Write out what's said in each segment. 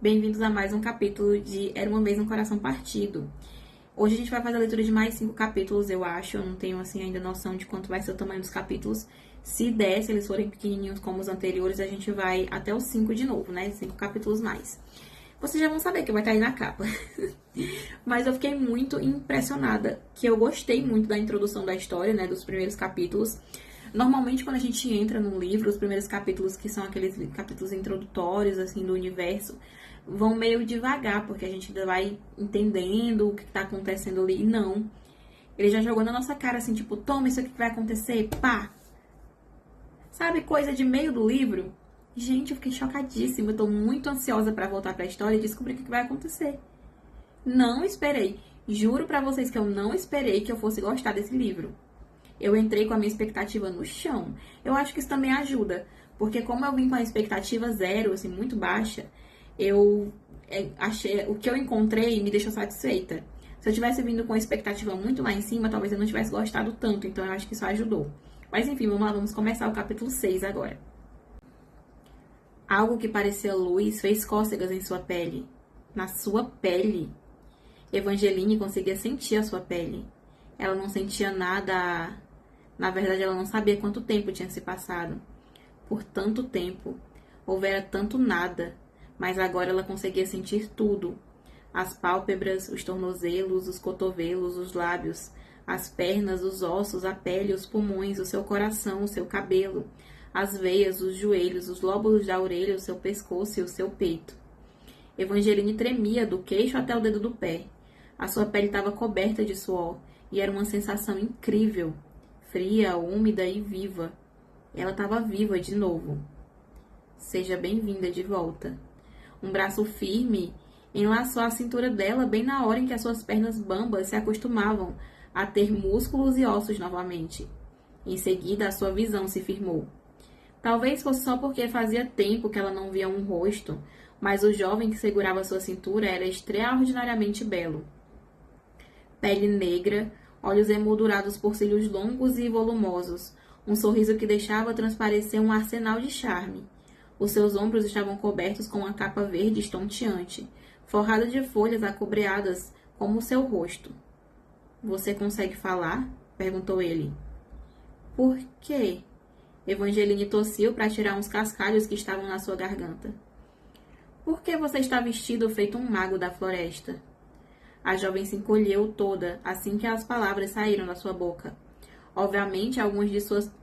Bem-vindos a mais um capítulo de Era uma Vez um Coração Partido. Hoje a gente vai fazer a leitura de mais 5 capítulos, eu acho. Eu não tenho, assim, ainda noção de quanto vai ser o tamanho dos capítulos. Se der, se eles forem pequenininhos como os anteriores, a gente vai até os 5 de novo, né? 5 capítulos mais. Vocês já vão saber que vai estar aí na capa. Mas eu fiquei muito impressionada, que eu gostei muito da introdução da história, né? Dos primeiros capítulos. Normalmente, quando a gente entra num livro, os primeiros capítulos, que são aqueles capítulos introdutórios, assim, do universo, vão meio devagar, porque a gente ainda vai entendendo o que tá acontecendo ali. E não. Ele já jogou na nossa cara, assim, tipo, toma isso aqui que vai acontecer, pá! Sabe, coisa de meio do livro? Gente, eu fiquei chocadíssima. Eu tô muito ansiosa pra voltar pra história e descobrir o que vai acontecer. Não esperei. Juro pra vocês que eu não esperei que eu fosse gostar desse livro. Eu entrei com a minha expectativa no chão. Eu acho que isso também ajuda, porque como eu vim com a expectativa zero, assim, muito baixa, eu achei, o que eu encontrei me deixou satisfeita. Se eu tivesse vindo com a expectativa muito lá em cima, talvez eu não tivesse gostado tanto, então eu acho que isso ajudou. Mas enfim, vamos lá, vamos começar o capítulo 6 agora. Algo que parecia luz fez cócegas em sua pele. Na sua pele? Evangeline conseguia sentir a sua pele. Ela não sentia nada. Na verdade, ela não sabia quanto tempo tinha se passado. Por tanto tempo. Houvera tanto nada. Mas agora ela conseguia sentir tudo. As pálpebras, os tornozelos, os cotovelos, os lábios, as pernas, os ossos, a pele, os pulmões, o seu coração, o seu cabelo, as veias, os joelhos, os lóbulos da orelha, o seu pescoço e o seu peito. Evangeline tremia do queixo até o dedo do pé. A sua pele estava coberta de suor e era uma sensação incrível. Fria, úmida e viva. Ela estava viva de novo. Seja bem-vinda de volta. Um braço firme enlaçou a cintura dela bem na hora em que as suas pernas bambas se acostumavam a ter músculos e ossos novamente. Em seguida, a sua visão se firmou. Talvez fosse só porque fazia tempo que ela não via um rosto, mas o jovem que segurava sua cintura era extraordinariamente belo. Pele negra, olhos emoldurados por cílios longos e volumosos, um sorriso que deixava transparecer um arsenal de charme. Os seus ombros estavam cobertos com uma capa verde estonteante, forrada de folhas acobreadas como o seu rosto. — Você consegue falar? Perguntou ele. — Por quê? Evangeline tossiu para tirar uns cascalhos que estavam na sua garganta. — Por que você está vestido feito um mago da floresta? A jovem se encolheu toda assim que as palavras saíram da sua boca. Obviamente, algumas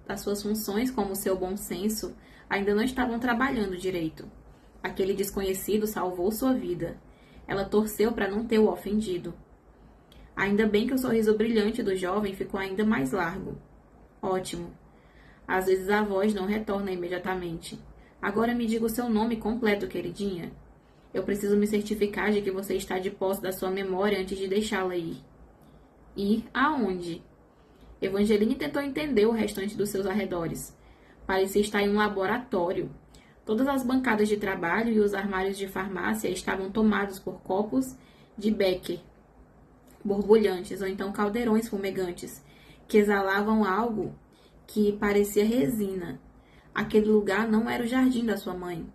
das suas funções, como seu bom senso, ainda não estavam trabalhando direito. Aquele desconhecido salvou sua vida. Ela torceu para não ter o ofendido. Ainda bem que o sorriso brilhante do jovem ficou ainda mais largo. Ótimo. Às vezes a voz não retorna imediatamente. Agora me diga o seu nome completo, queridinha. Eu preciso me certificar de que você está de posse da sua memória antes de deixá-la ir. Ir aonde? Evangeline tentou entender o restante dos seus arredores. Parecia estar em um laboratório. Todas as bancadas de trabalho e os armários de farmácia estavam tomados por copos de Becker, borbulhantes ou então caldeirões fumegantes, que exalavam algo que parecia resina. Aquele lugar não era o jardim da sua mãe.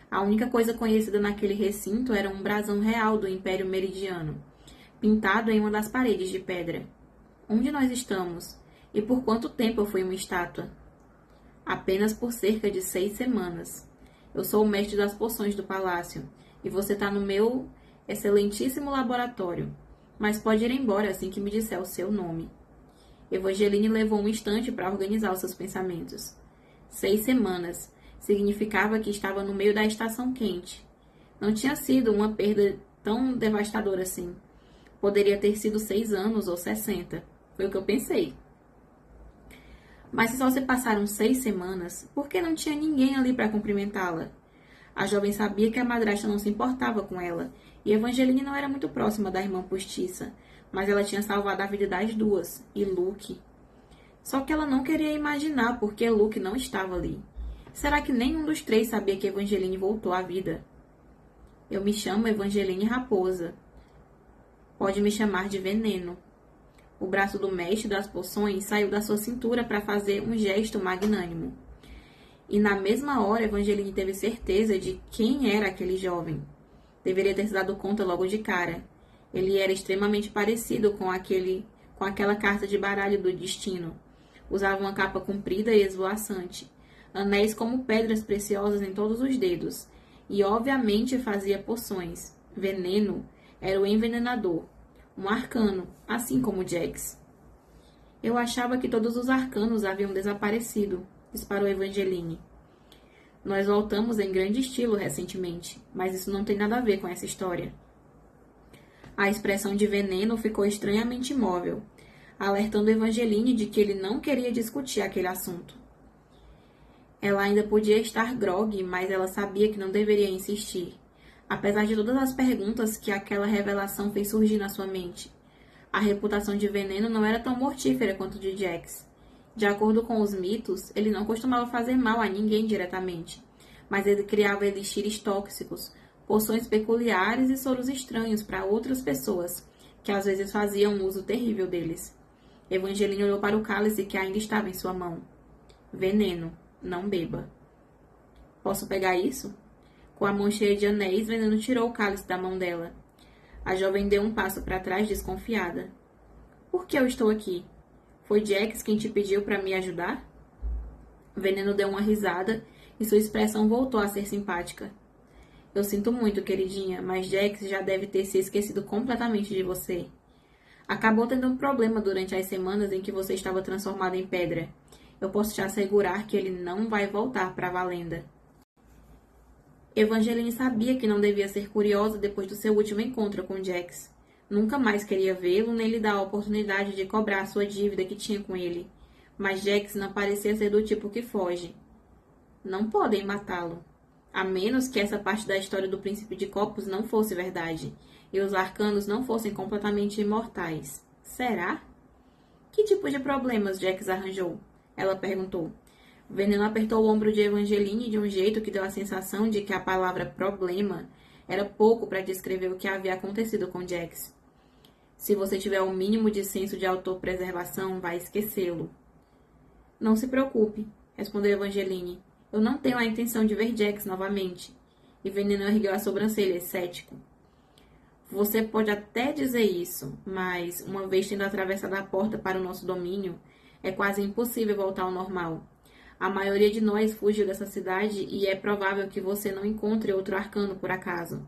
A única coisa conhecida naquele recinto era um brasão real do Império Meridiano, pintado em uma das paredes de pedra. Onde nós estamos? E por quanto tempo eu fui uma estátua? Apenas por cerca de 6 semanas. Eu sou o mestre das poções do palácio, e você está no meu excelentíssimo laboratório, mas pode ir embora assim que me disser o seu nome. Evangeline levou um instante para organizar os seus pensamentos. 6 semanas. Significava que estava no meio da estação quente. Não tinha sido uma perda tão devastadora assim. Poderia ter sido 6 anos ou 60. Foi o que eu pensei. Mas se só se passaram 6 semanas, por que não tinha ninguém ali para cumprimentá-la? A jovem sabia que a madrasta não se importava com ela, e Evangeline não era muito próxima da irmã postiça, mas ela tinha salvado a vida das duas, e Luke. Só que ela não queria imaginar por que Luke não estava ali. Será que nenhum dos 3 sabia que Evangeline voltou à vida? Eu me chamo Evangeline Raposa. Pode me chamar de Veneno. O braço do mestre das poções saiu da sua cintura para fazer um gesto magnânimo. E na mesma hora, Evangeline teve certeza de quem era aquele jovem. Deveria ter se dado conta logo de cara. Ele era extremamente parecido com aquela carta de baralho do destino. Usava uma capa comprida e esvoaçante, anéis como pedras preciosas em todos os dedos, e obviamente fazia poções. Veneno era o envenenador, um arcano, assim como Jax. Eu achava que todos os arcanos haviam desaparecido, disparou Evangeline. Nós voltamos em grande estilo recentemente, mas isso não tem nada a ver com essa história. A expressão de Veneno ficou estranhamente imóvel, alertando Evangeline de que ele não queria discutir aquele assunto. Ela ainda podia estar grogue, mas ela sabia que não deveria insistir, apesar de todas as perguntas que aquela revelação fez surgir na sua mente. A reputação de Veneno não era tão mortífera quanto de Jax. De acordo com os mitos, ele não costumava fazer mal a ninguém diretamente, mas ele criava elixires tóxicos, poções peculiares e soros estranhos para outras pessoas, que às vezes faziam um uso terrível deles. Evangeline olhou para o cálice que ainda estava em sua mão. Veneno, não beba. Posso pegar isso? Com a mão cheia de anéis, Veneno tirou o cálice da mão dela. A jovem deu um passo para trás, desconfiada. Por que eu estou aqui? Foi Jax quem te pediu para me ajudar? Veneno deu uma risada e sua expressão voltou a ser simpática. Eu sinto muito, queridinha, mas Jax já deve ter se esquecido completamente de você. Acabou tendo um problema durante as semanas em que você estava transformada em pedra. Eu posso te assegurar que ele não vai voltar para Valenda. Evangeline sabia que não devia ser curiosa depois do seu último encontro com Jax. Nunca mais queria vê-lo nem lhe dar a oportunidade de cobrar a sua dívida que tinha com ele. Mas Jax não parecia ser do tipo que foge. Não podem matá-lo. A menos que essa parte da história do Príncipe de Copos não fosse verdade, e os arcanos não fossem completamente imortais. Será? Que tipo de problemas Jax arranjou? Ela perguntou. Veneno apertou o ombro de Evangeline de um jeito que deu a sensação de que a palavra problema era pouco para descrever o que havia acontecido com Jax. Se você tiver o mínimo de senso de autopreservação, vai esquecê-lo. Não se preocupe, respondeu Evangeline. Eu não tenho a intenção de ver Jax novamente. E Veneno ergueu a sobrancelha, cético. Você pode até dizer isso, mas, uma vez tendo atravessado a porta para o nosso domínio, é quase impossível voltar ao normal. A maioria de nós fugiu dessa cidade e é provável que você não encontre outro arcano por acaso.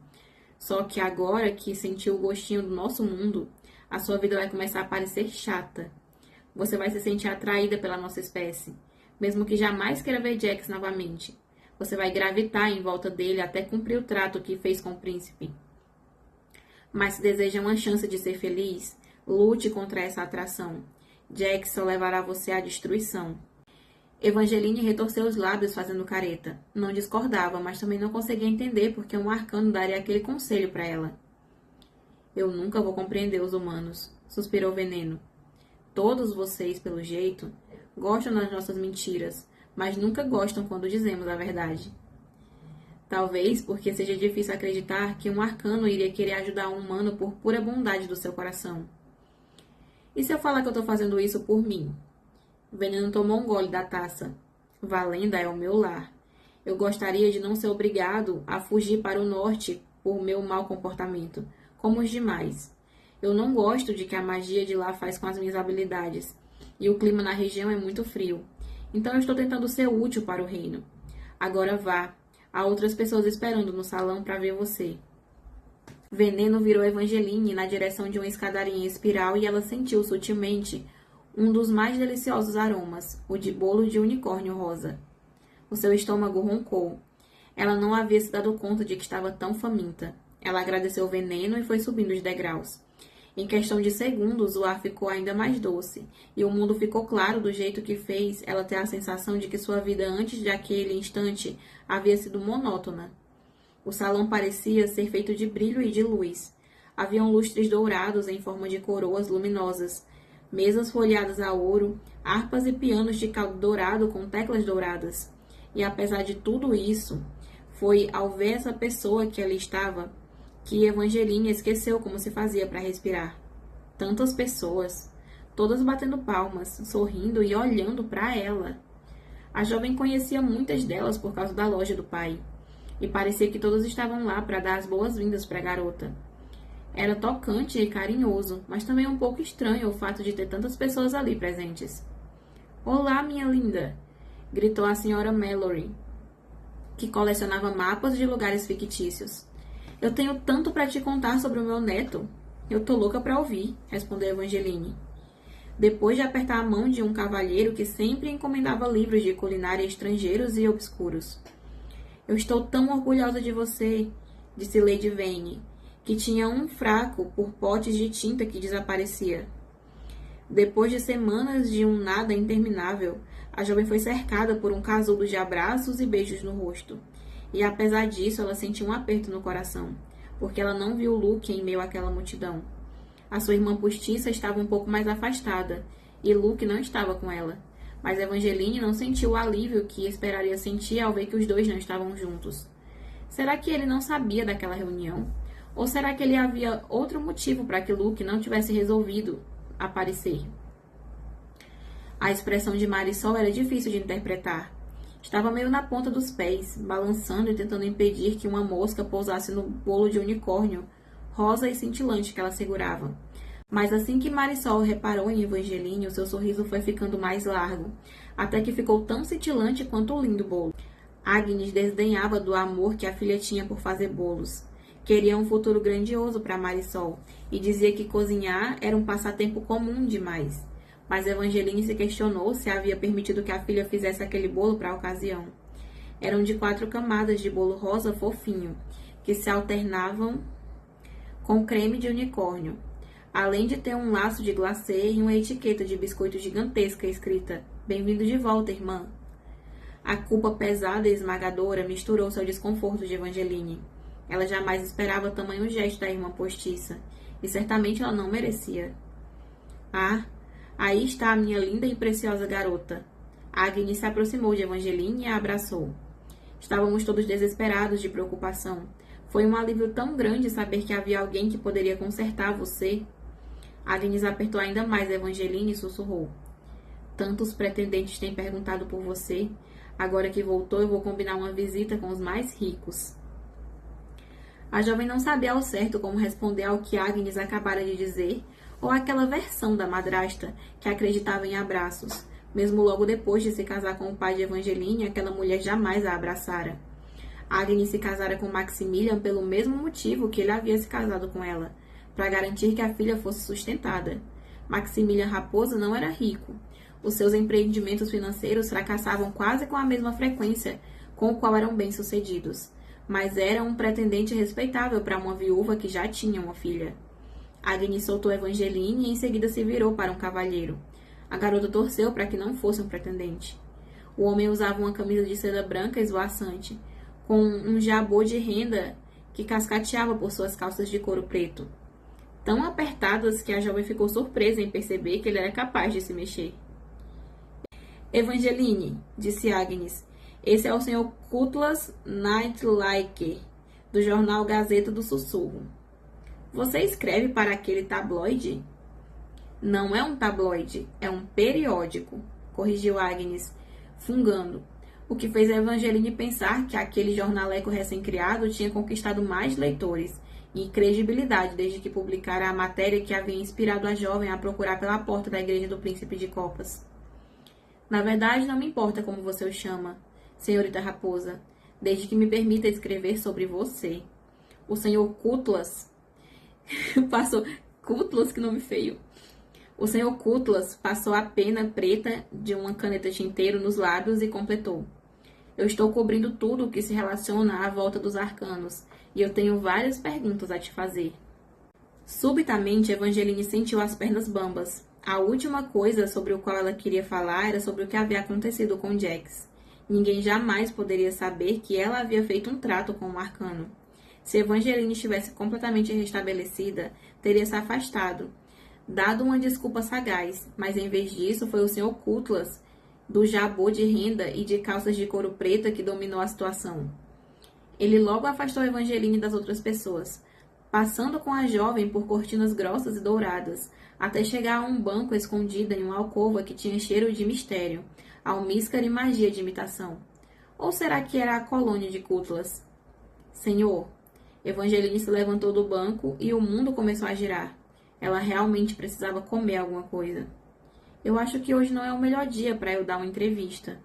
Só que agora que sentiu o gostinho do nosso mundo, a sua vida vai começar a parecer chata. Você vai se sentir atraída pela nossa espécie, mesmo que jamais queira ver Jax novamente. Você vai gravitar em volta dele até cumprir o trato que fez com o príncipe. Mas se deseja uma chance de ser feliz, lute contra essa atração. Jax só levará você à destruição. Evangeline retorceu os lábios fazendo careta. Não discordava, mas também não conseguia entender porque um arcano daria aquele conselho para ela. Eu nunca vou compreender os humanos, suspirou Veneno. Todos vocês, pelo jeito, gostam das nossas mentiras, mas nunca gostam quando dizemos a verdade. Talvez porque seja difícil acreditar que um arcano iria querer ajudar um humano por pura bondade do seu coração. E se eu falar que eu estou fazendo isso por mim? Veneno tomou um gole da taça. Valenda é o meu lar. Eu gostaria de não ser obrigado a fugir para o norte por meu mau comportamento, como os demais. Eu não gosto de que a magia de lá faz com as minhas habilidades, e o clima na região é muito frio. Então eu estou tentando ser útil para o reino. Agora vá. Há outras pessoas esperando no salão para ver você. Veneno virou Evangeline na direção de uma escadaria em espiral e ela sentiu sutilmente um dos mais deliciosos aromas, o de bolo de unicórnio rosa. O seu estômago roncou. Ela não havia se dado conta de que estava tão faminta. Ela agradeceu o veneno e foi subindo os degraus. Em questão de segundos, o ar ficou ainda mais doce, e o mundo ficou claro do jeito que fez ela ter a sensação de que sua vida antes daquele instante havia sido monótona. O salão parecia ser feito de brilho e de luz. Haviam lustres dourados em forma de coroas luminosas, mesas folheadas a ouro, harpas e pianos de caldo dourado com teclas douradas. E apesar de tudo isso, foi ao ver essa pessoa que ali estava que Evangeline esqueceu como se fazia para respirar. Tantas pessoas, todas batendo palmas, sorrindo e olhando para ela. A jovem conhecia muitas delas por causa da loja do pai. e parecia que todos estavam lá para dar as boas-vindas para a garota. Era tocante e carinhoso, mas também um pouco estranho o fato de ter tantas pessoas ali presentes. "Olá, minha linda!" gritou a senhora Mallory, que colecionava mapas de lugares fictícios. "Eu tenho tanto para te contar sobre o meu neto." "Eu tô louca para ouvir", respondeu Evangeline. Depois de apertar a mão de um cavalheiro que sempre encomendava livros de culinária estrangeiros e obscuros. "Eu estou tão orgulhosa de você", disse Lady Vane, que tinha um fraco por potes de tinta que desaparecia. Depois de semanas de um nada interminável, a jovem foi cercada por um casulo de abraços e beijos no rosto. E apesar disso, ela sentiu um aperto no coração, porque ela não viu Luke em meio àquela multidão. A sua irmã postiça estava um pouco mais afastada, e Luke não estava com ela. Mas Evangeline não sentiu o alívio que esperaria sentir ao ver que os dois não estavam juntos. Será que ele não sabia daquela reunião? Ou será que ele havia outro motivo para que Luke não tivesse resolvido aparecer? A expressão de Marisol era difícil de interpretar. Estava meio na ponta dos pés, balançando e tentando impedir que uma mosca pousasse no bolo de unicórnio rosa e cintilante que ela segurava. Mas assim que Marisol reparou em Evangeline, o seu sorriso foi ficando mais largo, até que ficou tão cintilante quanto o lindo bolo. Agnes desdenhava do amor que a filha tinha por fazer bolos. Queria um futuro grandioso para Marisol e dizia que cozinhar era um passatempo comum demais. Mas Evangeline se questionou se havia permitido que a filha fizesse aquele bolo para a ocasião. Eram de 4 camadas de bolo rosa fofinho, que se alternavam com creme de unicórnio, além de ter um laço de glacê e uma etiqueta de biscoito gigantesca escrita "Bem-vindo de volta, irmã." A culpa pesada e esmagadora misturou-se ao desconforto de Evangeline. Ela jamais esperava tamanho gesto da irmã postiça, e certamente ela não merecia. "Ah, aí está a minha linda e preciosa garota." Agnes se aproximou de Evangeline e a abraçou. Estávamos todos desesperados de preocupação. Foi um alívio tão grande saber que havia alguém que poderia consertar você. Agnes apertou ainda mais Evangeline e sussurrou: "Tantos pretendentes têm perguntado por você. Agora que voltou, eu vou combinar uma visita com os mais ricos." A jovem não sabia ao certo como responder ao que Agnes acabara de dizer, ou àquela versão da madrasta que acreditava em abraços. Mesmo logo depois de se casar com o pai de Evangeline, aquela mulher jamais a abraçara. Agnes se casara com Maximilian pelo mesmo motivo que ele havia se casado com ela, para garantir que a filha fosse sustentada. Maximilian Raposo não era rico. Os seus empreendimentos financeiros fracassavam quase com a mesma frequência com o qual eram bem-sucedidos, mas era um pretendente respeitável para uma viúva que já tinha uma filha. Agnes soltou Evangeline e em seguida se virou para um cavalheiro. A garota torceu para que não fosse um pretendente. O homem usava uma camisa de seda branca esvoaçante, com um jabô de renda que cascateava por suas calças de couro preto, tão apertadas que a jovem ficou surpresa em perceber que ele era capaz de se mexer. "Evangeline", disse Agnes, "esse é o Sr. Cutlass Knightlake, do jornal Gazeta do Sussurro." "Você escreve para aquele tabloide?" "Não é um tabloide, é um periódico", corrigiu Agnes, fungando, o que fez a Evangeline pensar que aquele jornaleco recém-criado tinha conquistado mais leitores e credibilidade desde que publicara a matéria que havia inspirado a jovem a procurar pela porta da igreja do Príncipe de Copas. "Na verdade, não me importa como você o chama, senhorita Raposa, desde que me permita escrever sobre você. O Sr. Cutlass passou... Cutlass, que nome feio. O Sr. Cutlass passou a pena preta de uma caneta tinteiro nos lábios e completou: "Eu estou cobrindo tudo o que se relaciona à volta dos arcanos, e eu tenho várias perguntas a te fazer." Subitamente, Evangeline sentiu as pernas bambas. A última coisa sobre o qual ela queria falar era sobre o que havia acontecido com Jax. Ninguém jamais poderia saber que ela havia feito um trato com o arcano. Se Evangeline estivesse completamente restabelecida, teria se afastado, dado uma desculpa sagaz, mas em vez disso foi o Sr. Cutlass, do jabô de renda e de calças de couro preta, que dominou a situação. Ele logo afastou Evangeline das outras pessoas, passando com a jovem por cortinas grossas e douradas, até chegar a um banco escondida em uma alcova que tinha cheiro de mistério, almíscar e magia de imitação. Ou será que era a colônia de Cutlass? Senhor, Evangeline se levantou do banco e o mundo começou a girar. Ela realmente precisava comer alguma coisa. Eu acho que hoje não é o melhor dia para eu dar uma entrevista.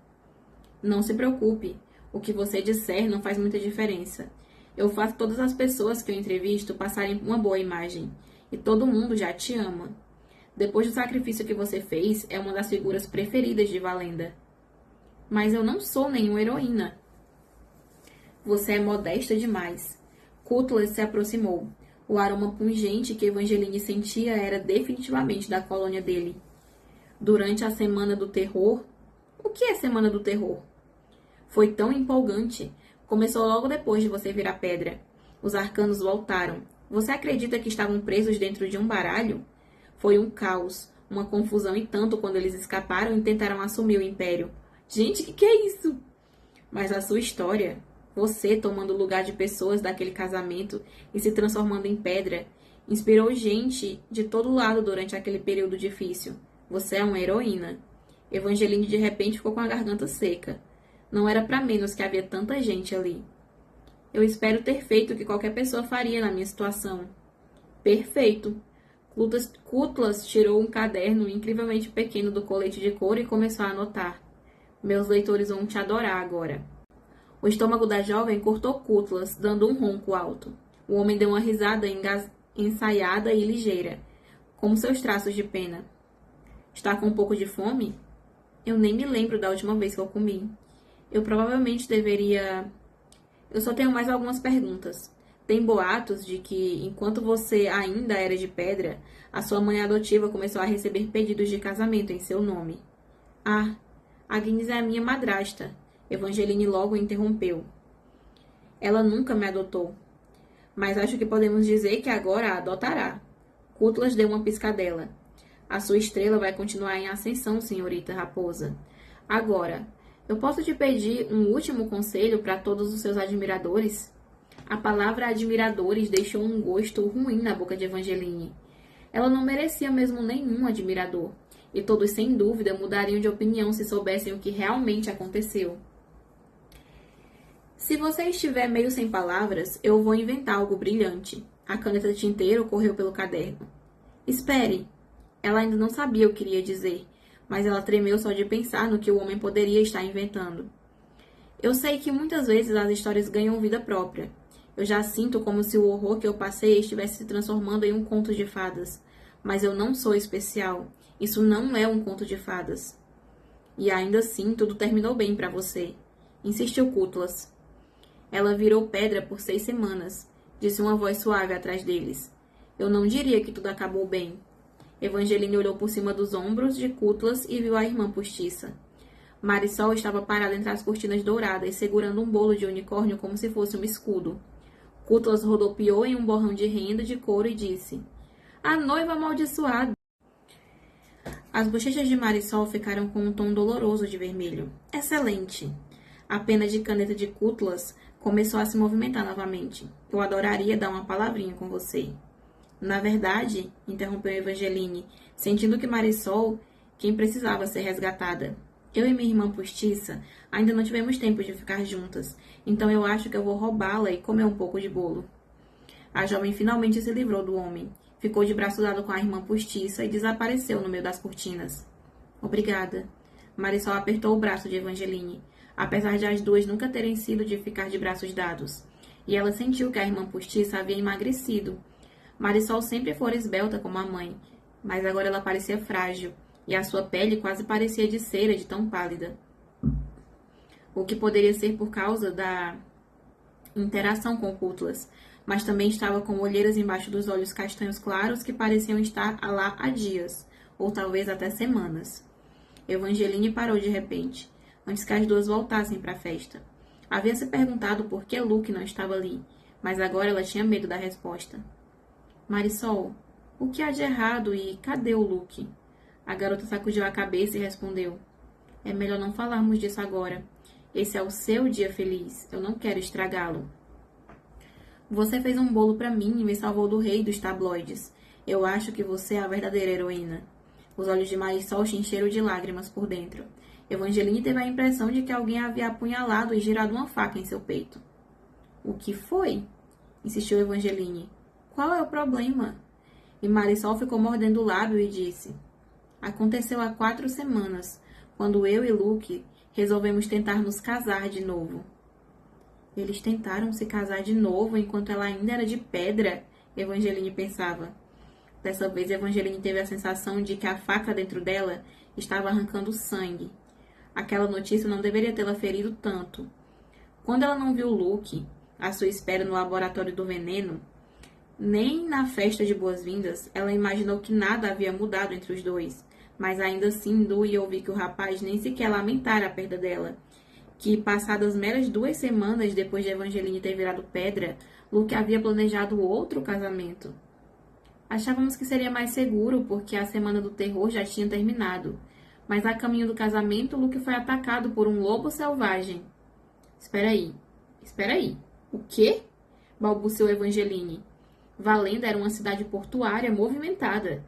Não se preocupe. O que você disser não faz muita diferença. Eu faço todas as pessoas que eu entrevisto passarem uma boa imagem. E todo mundo já te ama. Depois do sacrifício que você fez, é uma das figuras preferidas de Valenda. Mas eu não sou nenhuma heroína. Você é modesta demais. Cutlass se aproximou. O aroma pungente que Evangeline sentia era definitivamente da colônia dele. Durante a Semana do Terror... O que é Semana do Terror? Foi tão empolgante. Começou logo depois de você virar pedra. Os arcanos voltaram. Você acredita que estavam presos dentro de um baralho? Foi um caos, uma confusão e tanto quando eles escaparam e tentaram assumir o império. Gente, que é isso? Mas a sua história, você tomando o lugar de pessoas daquele casamento e se transformando em pedra, inspirou gente de todo lado durante aquele período difícil. Você é uma heroína. Evangeline de repente ficou com a garganta seca. Não era para menos que havia tanta gente ali. Eu espero ter feito o que qualquer pessoa faria na minha situação. Perfeito. Cutlass tirou um caderno incrivelmente pequeno do colete de couro e começou a anotar. Meus leitores vão te adorar agora. O estômago da jovem cortou Cutlass, dando um ronco alto. O homem deu uma risada ensaiada e ligeira, como seus traços de pena. Está com um pouco de fome? Eu nem me lembro da última vez que eu comi. Eu provavelmente deveria... Eu só tenho mais algumas perguntas. Tem boatos de que, enquanto você ainda era de pedra, a sua mãe adotiva começou a receber pedidos de casamento em seu nome. Ah, Agnes é a minha madrasta. Evangeline logo interrompeu. Ela nunca me adotou. Mas acho que podemos dizer que agora a adotará. Cutlass deu uma piscadela. A sua estrela vai continuar em ascensão, senhorita Raposa. Agora, eu posso te pedir um último conselho para todos os seus admiradores? A palavra admiradores deixou um gosto ruim na boca de Evangeline. Ela não merecia mesmo nenhum admirador, e todos sem dúvida mudariam de opinião se soubessem o que realmente aconteceu. Se você estiver meio sem palavras, eu vou inventar algo brilhante. A caneta de tinteiro correu pelo caderno. Espere! Ela ainda não sabia o que queria dizer, mas ela tremeu só de pensar no que o homem poderia estar inventando. Eu sei que muitas vezes as histórias ganham vida própria. Eu já sinto como se o horror que eu passei estivesse se transformando em um conto de fadas. Mas eu não sou especial. Isso não é um conto de fadas. E ainda assim, tudo terminou bem para você. Insistiu Cutlass. Ela virou pedra por 6 semanas, disse uma voz suave atrás deles. Eu não diria que tudo acabou bem. Evangeline olhou por cima dos ombros de Cutlass e viu a irmã postiça. Marisol estava parada entre as cortinas douradas, segurando um bolo de unicórnio como se fosse um escudo. Cutlass rodopiou em um borrão de renda de couro e disse: A noiva amaldiçoada! As bochechas de Marisol ficaram com um tom doloroso de vermelho. Excelente! A pena de caneta de Cutlass começou a se movimentar novamente. Eu adoraria dar uma palavrinha com você. Na verdade, interrompeu Evangeline, sentindo que Marisol, quem precisava ser resgatada. Eu e minha irmã postiça ainda não tivemos tempo de ficar juntas, então eu acho que eu vou roubá-la e comer um pouco de bolo. A jovem finalmente se livrou do homem, ficou de braço dado com a irmã postiça e desapareceu no meio das cortinas. Obrigada. Marisol apertou o braço de Evangeline, apesar de as duas nunca terem sido de ficar de braços dados, e ela sentiu que a irmã postiça havia emagrecido. Marisol sempre fora esbelta como a mãe, mas agora ela parecia frágil, e a sua pele quase parecia de cera de tão pálida. O que poderia ser por causa da interação com Cutlass, mas também estava com olheiras embaixo dos olhos castanhos claros que pareciam estar lá há dias, ou talvez até semanas. Evangeline parou de repente, antes que as duas voltassem para a festa. Havia se perguntado por que Luke não estava ali, mas agora ela tinha medo da resposta. Marisol, o que há de errado e cadê o Luke? A garota sacudiu a cabeça e respondeu. É melhor não falarmos disso agora. Esse é o seu dia feliz. Eu não quero estragá-lo. Você fez um bolo para mim e me salvou do rei dos tabloides. Eu acho que você é a verdadeira heroína. Os olhos de Marisol se encheram de lágrimas por dentro. Evangeline teve a impressão de que alguém havia apunhalado e girado uma faca em seu peito. O que foi? Insistiu Evangeline. Qual é o problema? E Marisol ficou mordendo o lábio e disse: Aconteceu há 4 semanas, quando eu e Luke resolvemos tentar nos casar de novo. Eles tentaram se casar de novo enquanto ela ainda era de pedra, Evangeline pensava. Dessa vez, Evangeline teve a sensação de que a faca dentro dela estava arrancando sangue. Aquela notícia não deveria tê-la ferido tanto. Quando ela não viu Luke, à sua espera no laboratório do veneno, nem na festa de boas-vindas, ela imaginou que nada havia mudado entre os dois. Mas ainda assim doía ouvir que o rapaz nem sequer lamentara a perda dela. Que, passadas meras 2 semanas depois de Evangeline ter virado pedra, Luke havia planejado outro casamento. Achávamos que seria mais seguro, porque a semana do terror já tinha terminado. Mas a caminho do casamento, Luke foi atacado por um lobo selvagem. Espera aí. O quê? Balbuciou Evangeline. Valenda era uma cidade portuária movimentada.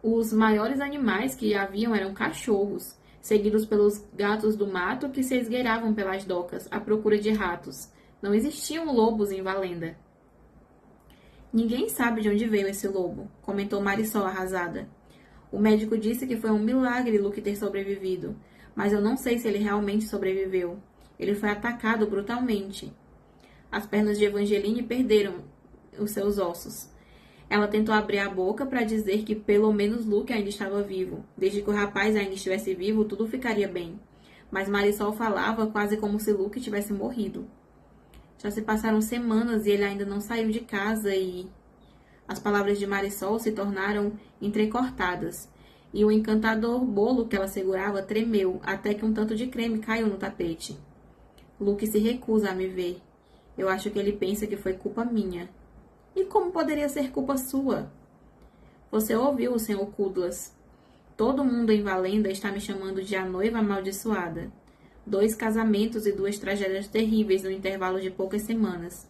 Os maiores animais que haviam eram cachorros, seguidos pelos gatos do mato que se esgueiravam pelas docas à procura de ratos. Não existiam lobos em Valenda. Ninguém sabe de onde veio esse lobo, comentou Marisol arrasada. O médico disse que foi um milagre Luke ter sobrevivido, mas eu não sei se ele realmente sobreviveu. Ele foi atacado brutalmente. As pernas de Evangeline perderam os seus ossos. Ela tentou abrir a boca para dizer que pelo menos Luke ainda estava vivo. Desde que o rapaz ainda estivesse vivo, tudo ficaria bem. Mas Marisol falava quase como se Luke tivesse morrido. Já se passaram semanas e ele ainda não saiu de casa e... As palavras de Marisol se tornaram entrecortadas. E o encantador bolo que ela segurava tremeu, até que um tanto de creme caiu no tapete. Luke se recusa a me ver. Eu acho que ele pensa que foi culpa minha. E como poderia ser culpa sua? Você ouviu o Sr. Cudlas. Todo mundo em Valenda está me chamando de a noiva amaldiçoada. 2 casamentos e 2 tragédias terríveis no intervalo de poucas semanas.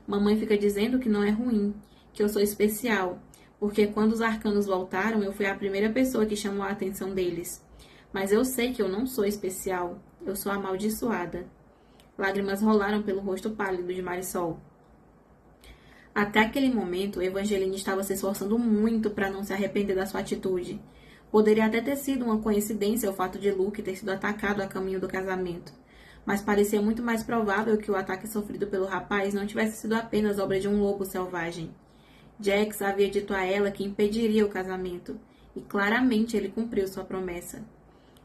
Mamãe fica dizendo que não é ruim, que eu sou especial, porque quando os arcanos voltaram, eu fui a primeira pessoa que chamou a atenção deles. Mas eu sei que eu não sou especial, eu sou amaldiçoada. Lágrimas rolaram pelo rosto pálido de Marisol. Até aquele momento, Evangeline estava se esforçando muito para não se arrepender da sua atitude. Poderia até ter sido uma coincidência o fato de Luke ter sido atacado a caminho do casamento, mas parecia muito mais provável que o ataque sofrido pelo rapaz não tivesse sido apenas obra de um lobo selvagem. Jax havia dito a ela que impediria o casamento, e claramente ele cumpriu sua promessa.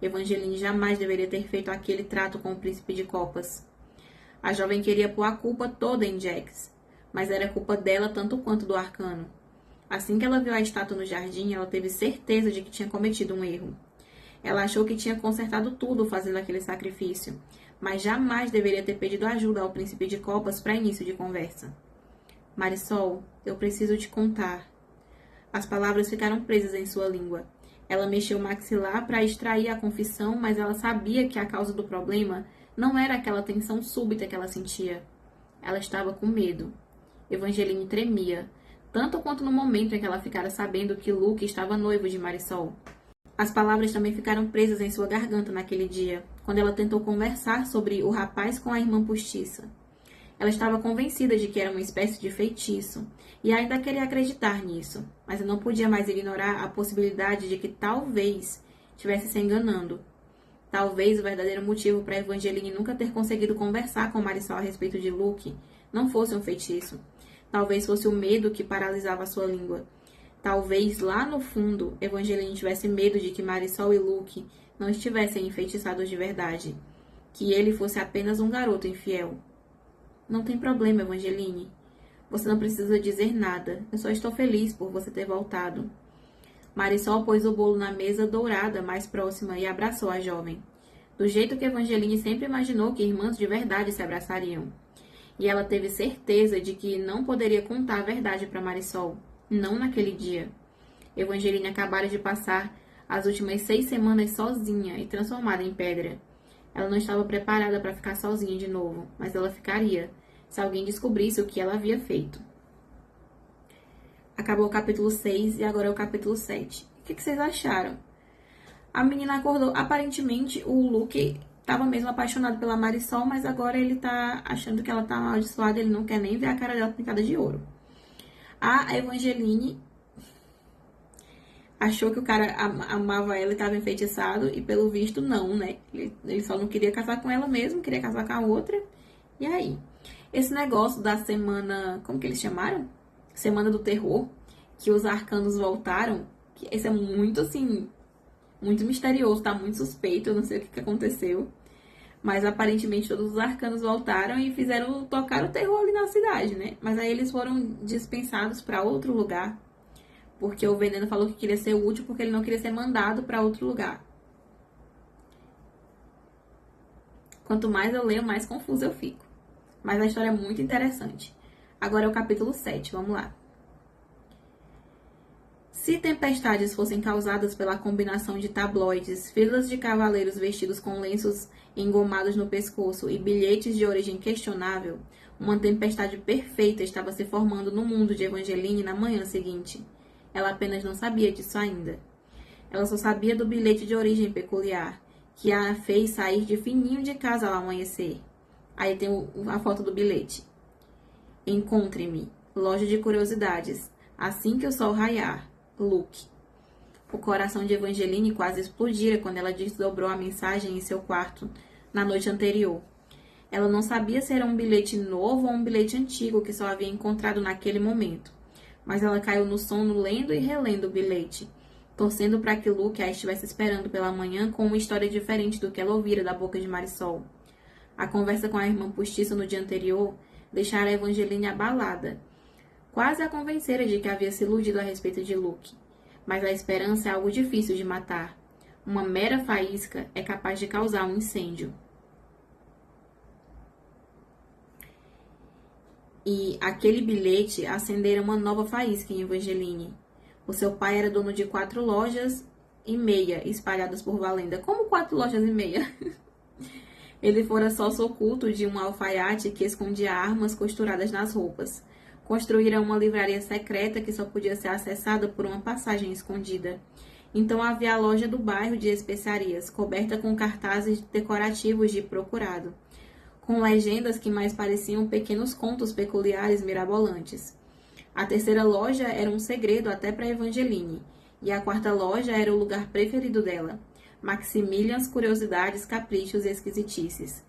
Evangeline jamais deveria ter feito aquele trato com o príncipe de copas. A jovem queria pôr a culpa toda em Jax, mas era culpa dela tanto quanto do arcano. Assim que ela viu a estátua no jardim, ela teve certeza de que tinha cometido um erro. Ela achou que tinha consertado tudo fazendo aquele sacrifício, mas jamais deveria ter pedido ajuda ao príncipe de copas para início de conversa. Marisol, eu preciso te contar. As palavras ficaram presas em sua língua. Ela mexeu o maxilar para extrair a confissão, mas ela sabia que a causa do problema não era aquela tensão súbita que ela sentia. Ela estava com medo. Evangeline tremia, tanto quanto no momento em que ela ficara sabendo que Luke estava noivo de Marisol. As palavras também ficaram presas em sua garganta naquele dia, quando ela tentou conversar sobre o rapaz com a irmã postiça. Ela estava convencida de que era uma espécie de feitiço, e ainda queria acreditar nisso, mas não podia mais ignorar a possibilidade de que talvez estivesse se enganando. Talvez o verdadeiro motivo para Evangeline nunca ter conseguido conversar com Marisol a respeito de Luke não fosse um feitiço. Talvez fosse o medo que paralisava a sua língua. Talvez, lá no fundo, Evangeline tivesse medo de que Marisol e Luke não estivessem enfeitiçados de verdade. Que ele fosse apenas um garoto infiel. Não tem problema, Evangeline. Você não precisa dizer nada. Eu só estou feliz por você ter voltado. Marisol pôs o bolo na mesa dourada mais próxima e abraçou a jovem. Do jeito que Evangeline sempre imaginou que irmãs de verdade se abraçariam. E ela teve certeza de que não poderia contar a verdade para Marisol. Não naquele dia. Evangeline acabara de passar as últimas 6 semanas sozinha e transformada em pedra. Ela não estava preparada para ficar sozinha de novo, mas ela ficaria, se alguém descobrisse o que ela havia feito. Acabou o capítulo 6 e agora é o capítulo 7. O que vocês acharam? A menina acordou. Aparentemente, o Luke estava mesmo apaixonado pela Marisol, mas agora ele tá achando que ela tá amaldiçoada, ele não quer nem ver a cara dela pintada de ouro. A Evangeline achou que o cara amava ela e estava enfeitiçado, e pelo visto não, né? Ele só não queria casar com ela mesmo, queria casar com a outra. E aí? Esse negócio da semana, como que eles chamaram? Semana do Terror, que os arcanos voltaram, que esse é muito assim, muito misterioso, tá muito suspeito, eu não sei o que aconteceu. Mas aparentemente todos os arcanos voltaram e fizeram tocar o terror ali na cidade, né? Mas aí eles foram dispensados para outro lugar, porque o Veneno falou que queria ser útil porque ele não queria ser mandado para outro lugar. Quanto mais eu leio, mais confusa eu fico. Mas a história é muito interessante. Agora é o capítulo 7, vamos lá. Se tempestades fossem causadas pela combinação de tabloides, filas de cavaleiros vestidos com lenços engomados no pescoço e bilhetes de origem questionável, uma tempestade perfeita estava se formando no mundo de Evangeline na manhã seguinte. Ela apenas não sabia disso ainda. Ela só sabia do bilhete de origem peculiar, que a fez sair de fininho de casa ao amanhecer. Aí tem a foto do bilhete. Encontre-me, loja de curiosidades, assim que o sol raiar. Luke. O coração de Evangeline quase explodira quando ela desdobrou a mensagem em seu quarto na noite anterior. Ela não sabia se era um bilhete novo ou um bilhete antigo que só havia encontrado naquele momento. Mas ela caiu no sono lendo e relendo o bilhete, torcendo para que Luke a estivesse esperando pela manhã com uma história diferente do que ela ouvira da boca de Marisol. A conversa com a irmã postiça no dia anterior deixara a Evangeline abalada. Quase a convencera de que havia se iludido a respeito de Luke. Mas a esperança é algo difícil de matar. Uma mera faísca é capaz de causar um incêndio. E aquele bilhete acendera uma nova faísca em Evangeline. O seu pai era dono de 4 lojas e meia espalhadas por Valenda. Como 4 lojas e meia? Ele fora sócio oculto de um alfaiate que escondia armas costuradas nas roupas. Construíram uma livraria secreta que só podia ser acessada por uma passagem escondida. Então havia a loja do bairro de especiarias, coberta com cartazes decorativos de procurado, com legendas que mais pareciam pequenos contos peculiares mirabolantes. A terceira loja era um segredo até para Evangeline, e a 4ª loja era o lugar preferido dela. Maximilians curiosidades, caprichos e esquisitices.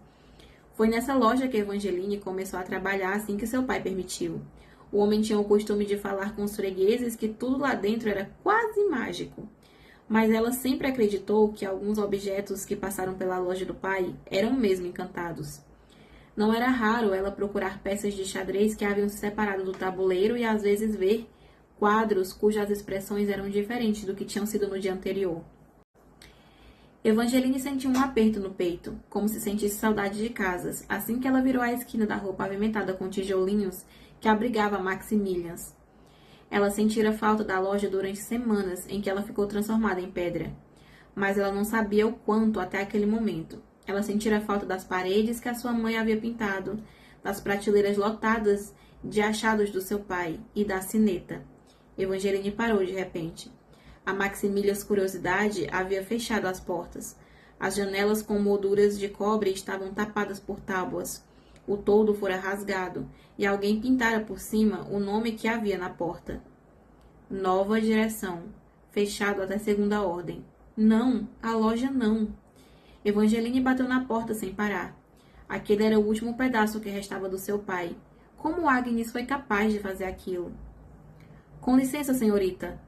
Foi nessa loja que Evangeline começou a trabalhar assim que seu pai permitiu. O homem tinha o costume de falar com os fregueses que tudo lá dentro era quase mágico. Mas ela sempre acreditou que alguns objetos que passaram pela loja do pai eram mesmo encantados. Não era raro ela procurar peças de xadrez que haviam se separado do tabuleiro e às vezes ver quadros cujas expressões eram diferentes do que tinham sido no dia anterior. Evangeline sentiu um aperto no peito, como se sentisse saudade de casas, assim que ela virou a esquina da rua pavimentada com tijolinhos que abrigava Maximilians. Ela sentira falta da loja durante semanas em que ela ficou transformada em pedra. Mas ela não sabia o quanto até aquele momento. Ela sentira falta das paredes que a sua mãe havia pintado, das prateleiras lotadas de achados do seu pai e da sineta. Evangeline parou de repente. A Maximilians Curiosidade havia fechado as portas. As janelas com molduras de cobre estavam tapadas por tábuas. O toldo fora rasgado, e alguém pintara por cima o nome que havia na porta. Nova direção. Fechado até segunda ordem. Não, a loja não. Evangeline bateu na porta sem parar. Aquele era o último pedaço que restava do seu pai. Como Agnes foi capaz de fazer aquilo? Com licença, senhorita.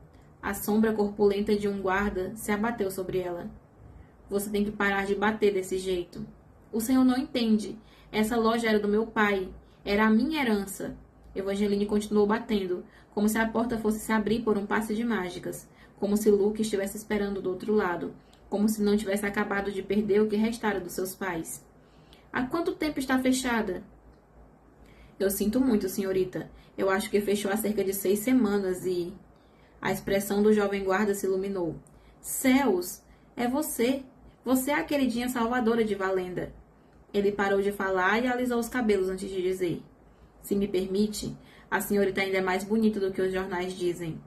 A sombra corpulenta de um guarda se abateu sobre ela. Você tem que parar de bater desse jeito. O senhor não entende. Essa loja era do meu pai. Era a minha herança. Evangeline continuou batendo, como se a porta fosse se abrir por um passe de mágicas, como se Luke estivesse esperando do outro lado, como se não tivesse acabado de perder o que restara dos seus pais. Há quanto tempo está fechada? Eu sinto muito, senhorita. Eu acho que fechou há cerca de 6 semanas e... A expressão do jovem guarda se iluminou. Céus! É você! Você é a queridinha salvadora de Valenda. Ele parou de falar e alisou os cabelos antes de dizer. Se me permite, a senhorita ainda é mais bonita do que os jornais dizem.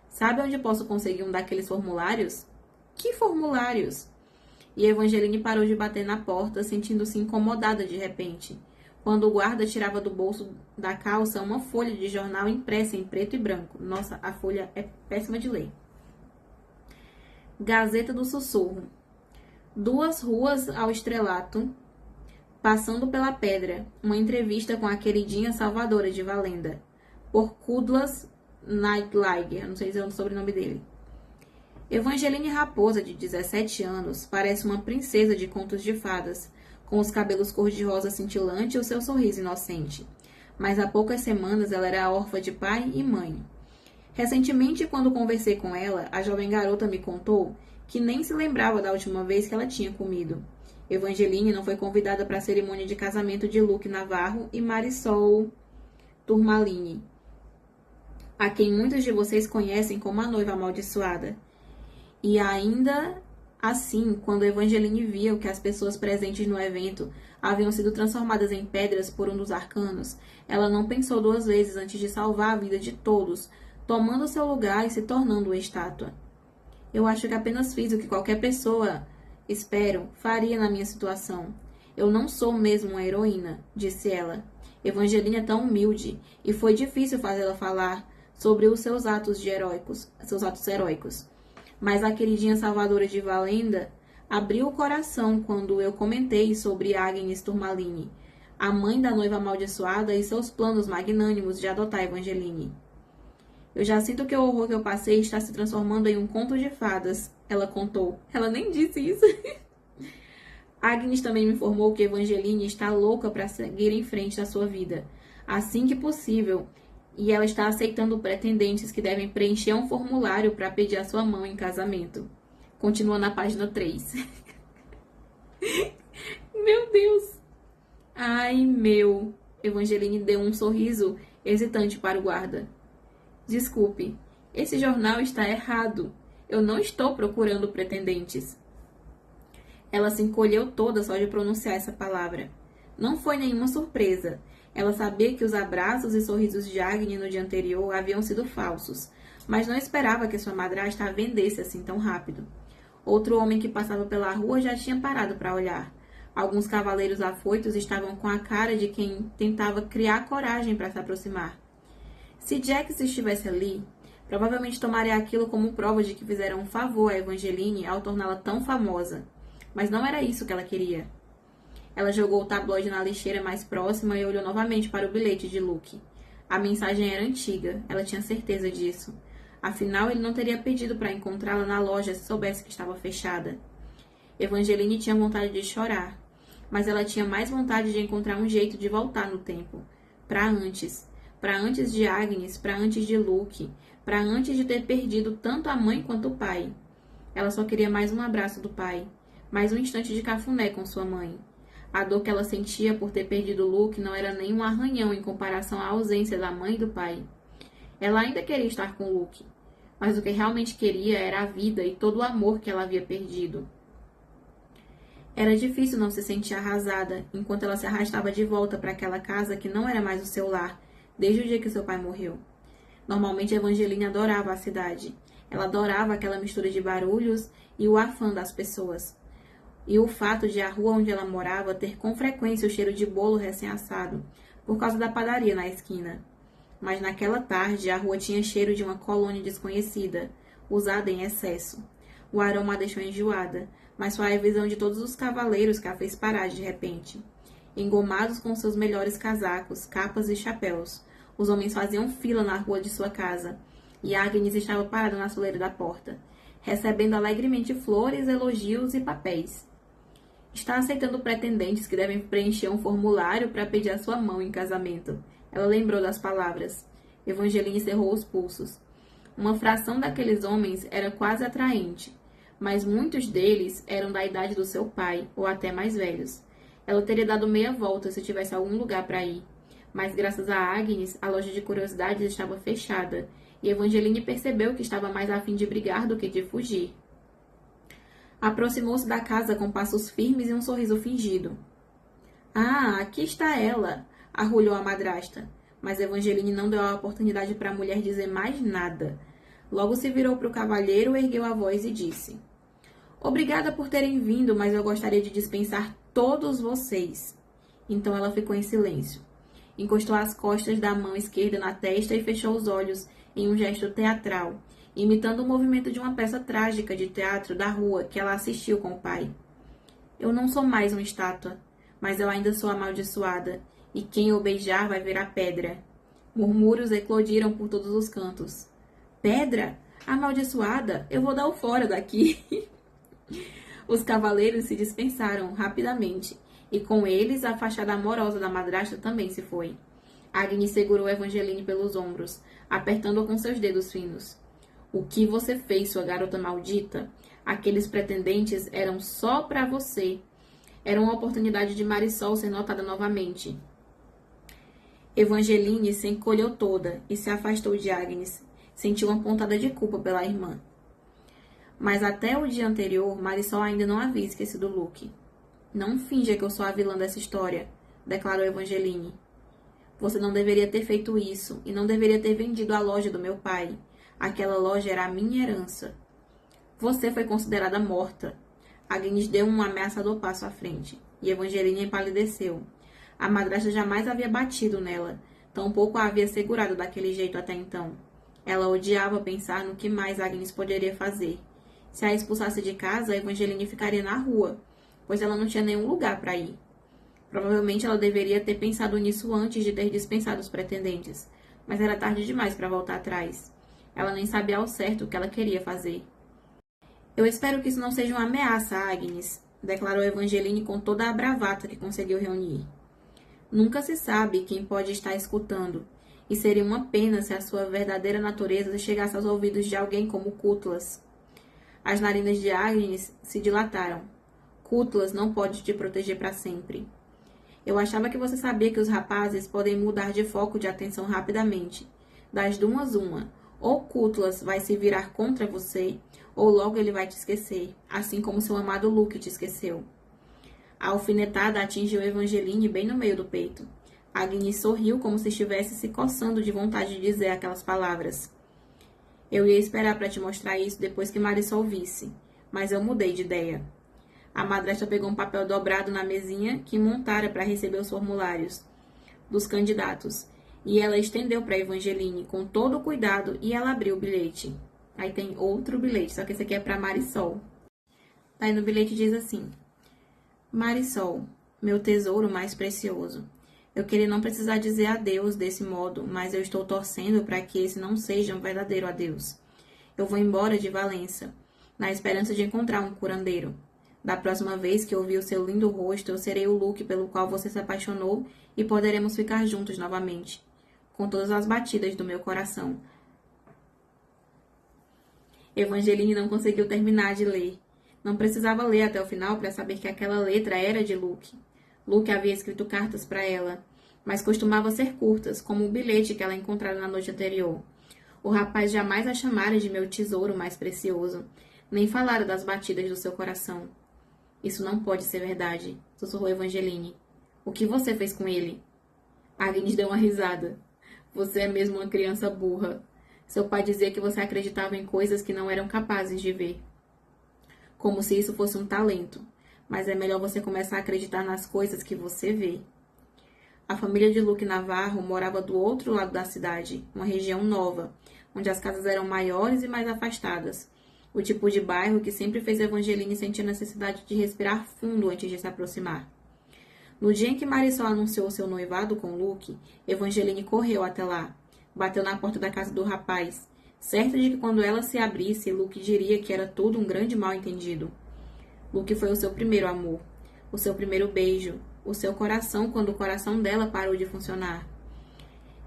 Sabe onde posso conseguir um daqueles formulários? Que formulários? e Evangeline parou de bater na porta, sentindo-se incomodada de repente, quando o guarda tirava do bolso da calça uma folha de jornal impressa em preto e branco. Nossa, a folha é péssima de ler. Gazeta do Sussurro. 2 ruas ao estrelato, passando pela pedra. Uma entrevista com a queridinha Salvadora de Valenda, por Kudlas Nightliger, não sei se é o sobrenome dele. Evangeline Raposa, de 17 anos, parece uma princesa de contos de fadas, com os cabelos cor-de-rosa cintilante e o seu sorriso inocente. Mas há poucas semanas ela era órfã de pai e mãe. Recentemente, quando conversei com ela, a jovem garota me contou que nem se lembrava da última vez que ela tinha comido. Evangeline não foi convidada para a cerimônia de casamento de Luke Navarro e Marisol Turmalini, a quem muitos de vocês conhecem como a noiva amaldiçoada. E ainda assim, quando Evangeline via que as pessoas presentes no evento haviam sido transformadas em pedras por um dos arcanos, ela não pensou 2 vezes antes de salvar a vida de todos, tomando seu lugar e se tornando uma estátua. Eu acho que apenas fiz o que qualquer pessoa, espero, faria na minha situação. Eu não sou mesmo uma heroína, disse ela. Evangeline é tão humilde, e foi difícil fazê-la falar sobre os seus atos heróicos. Mas a queridinha Salvadora de Valenda abriu o coração quando eu comentei sobre Agnes Turmalini, a mãe da noiva amaldiçoada, e seus planos magnânimos de adotar Evangeline. Eu já sinto que o horror que eu passei está se transformando em um conto de fadas, ela contou. Ela nem disse isso. Agnes também me informou que Evangeline está louca para seguir em frente da sua vida, assim que possível, e ela está aceitando pretendentes que devem preencher um formulário para pedir a sua mão em casamento. Continua na página 3. Meu Deus! Ai, meu! Evangeline deu um sorriso hesitante para o guarda. Desculpe, esse jornal está errado. Eu não estou procurando pretendentes. Ela se encolheu toda só de pronunciar essa palavra. Não foi nenhuma surpresa. Ela sabia que os abraços e sorrisos de Agnes no dia anterior haviam sido falsos, mas não esperava que sua madrasta a vendesse assim tão rápido. Outro homem que passava pela rua já tinha parado para olhar. Alguns cavaleiros afoitos estavam com a cara de quem tentava criar coragem para se aproximar. Se Jax estivesse ali, provavelmente tomaria aquilo como prova de que fizeram um favor a Evangeline ao torná-la tão famosa. Mas não era isso que ela queria. Ela jogou o tabloide na lixeira mais próxima e olhou novamente para o bilhete de Luke. A mensagem era antiga, ela tinha certeza disso. Afinal, ele não teria pedido para encontrá-la na loja se soubesse que estava fechada. Evangeline tinha vontade de chorar, mas ela tinha mais vontade de encontrar um jeito de voltar no tempo. Para antes de Agnes, para antes de Luke, para antes de ter perdido tanto a mãe quanto o pai. Ela só queria mais um abraço do pai, mais um instante de cafuné com sua mãe. A dor que ela sentia por ter perdido Luke não era nem um arranhão em comparação à ausência da mãe e do pai. Ela ainda queria estar com Luke, mas o que realmente queria era a vida e todo o amor que ela havia perdido. Era difícil não se sentir arrasada enquanto ela se arrastava de volta para aquela casa que não era mais o seu lar, desde o dia que seu pai morreu. Normalmente Evangeline adorava a cidade. Ela adorava aquela mistura de barulhos e o afã das pessoas. E o fato de a rua onde ela morava ter com frequência o cheiro de bolo recém-assado, por causa da padaria na esquina. Mas naquela tarde a rua tinha cheiro de uma colônia desconhecida, usada em excesso. O aroma a deixou enjoada, mas foi a visão de todos os cavaleiros que a fez parar de repente. Engomados com seus melhores casacos, capas e chapéus, os homens faziam fila na rua de sua casa, e Agnes estava parada na soleira da porta, recebendo alegremente flores, elogios e papéis. Está aceitando pretendentes que devem preencher um formulário para pedir a sua mão em casamento. Ela lembrou das palavras. Evangeline cerrou os pulsos. Uma fração daqueles homens era quase atraente, mas muitos deles eram da idade do seu pai, ou até mais velhos. Ela teria dado meia volta se tivesse algum lugar para ir. Mas graças a Agnes, a loja de curiosidades estava fechada, e Evangeline percebeu que estava mais a fim de brigar do que de fugir. Aproximou-se da casa com passos firmes e um sorriso fingido. Ah, aqui está ela, arrulhou a madrasta. Mas Evangeline não deu a oportunidade para a mulher dizer mais nada. Logo se virou para o cavalheiro, ergueu a voz e disse: Obrigada por terem vindo, mas eu gostaria de dispensar todos vocês. Então ela ficou em silêncio. Encostou as costas da mão esquerda na testa e fechou os olhos em um gesto teatral, imitando o movimento de uma peça trágica de teatro da rua que ela assistiu com o pai. Eu não sou mais uma estátua, mas eu ainda sou amaldiçoada, e quem eu beijar vai virar pedra. Murmúrios eclodiram por todos os cantos. Pedra? Amaldiçoada? Eu vou dar o fora daqui. Os cavaleiros se dispensaram rapidamente, e com eles a fachada amorosa da madrasta também se foi. Agnes segurou Evangeline pelos ombros, apertando-a com seus dedos finos. O que você fez, sua garota maldita? Aqueles pretendentes eram só para você. Era uma oportunidade de Marisol ser notada novamente. Evangeline se encolheu toda e se afastou de Agnes. Sentiu uma pontada de culpa pela irmã. Mas até o dia anterior, Marisol ainda não havia esquecido Luke. Não finja que eu sou a vilã dessa história, declarou Evangeline. Você não deveria ter feito isso e não deveria ter vendido a loja do meu pai. Aquela loja era a minha herança. Você foi considerada morta. Agnes deu um ameaçador passo à frente, e Evangeline empalideceu. A madrasta jamais havia batido nela, tampouco a havia segurado daquele jeito até então. Ela odiava pensar no que mais Agnes poderia fazer. Se a expulsasse de casa, Evangeline ficaria na rua, pois ela não tinha nenhum lugar para ir. Provavelmente ela deveria ter pensado nisso antes de ter dispensado os pretendentes, mas era tarde demais para voltar atrás. Ela nem sabia ao certo o que ela queria fazer. Eu espero que isso não seja uma ameaça, Agnes, declarou Evangeline com toda a bravata que conseguiu reunir. Nunca se sabe quem pode estar escutando, e seria uma pena se a sua verdadeira natureza chegasse aos ouvidos de alguém como Cutlas. As narinas de Agnes se dilataram. Cutlas não pode te proteger para sempre. Eu achava que você sabia que os rapazes podem mudar de foco de atenção rapidamente. Das duas, uma. Ou Cutlas vai se virar contra você, ou logo ele vai te esquecer, assim como seu amado Luke te esqueceu. A alfinetada atingiu Evangeline bem no meio do peito. Agnes sorriu como se estivesse se coçando de vontade de dizer aquelas palavras. Eu ia esperar para te mostrar isso depois que Marisol visse, mas eu mudei de ideia. A madrasta pegou um papel dobrado na mesinha que montara para receber os formulários dos candidatos, e ela estendeu para Evangeline com todo o cuidado e ela abriu o bilhete. Aí tem outro bilhete, só que esse aqui é para Marisol. Aí no bilhete diz assim: Marisol, meu tesouro mais precioso. Eu queria não precisar dizer adeus desse modo, mas eu estou torcendo para que esse não seja um verdadeiro adeus. Eu vou embora de Valença, na esperança de encontrar um curandeiro. Da próxima vez que eu ouvir o seu lindo rosto, eu serei o Luke pelo qual você se apaixonou e poderemos ficar juntos novamente, com todas as batidas do meu coração. Evangeline não conseguiu terminar de ler. Não precisava ler até o final para saber que aquela letra era de Luke. Luke havia escrito cartas para ela, mas costumava ser curtas, como o bilhete que ela encontrara na noite anterior. O rapaz jamais a chamara de meu tesouro mais precioso, nem falara das batidas do seu coração. Isso não pode ser verdade, sussurrou Evangeline. O que você fez com ele? Agnes deu uma risada. Você é mesmo uma criança burra. Seu pai dizia que você acreditava em coisas que não eram capazes de ver. Como se isso fosse um talento. Mas é melhor você começar a acreditar nas coisas que você vê. A família de Luke Navarro morava do outro lado da cidade, uma região nova, onde as casas eram maiores e mais afastadas. O tipo de bairro que sempre fez Evangeline sentir a necessidade de respirar fundo antes de se aproximar. No dia em que Marisol anunciou seu noivado com Luke, Evangeline correu até lá. Bateu na porta da casa do rapaz, certa de que quando ela se abrisse, Luke diria que era tudo um grande mal-entendido. Luke foi o seu primeiro amor, o seu primeiro beijo, o seu coração quando o coração dela parou de funcionar.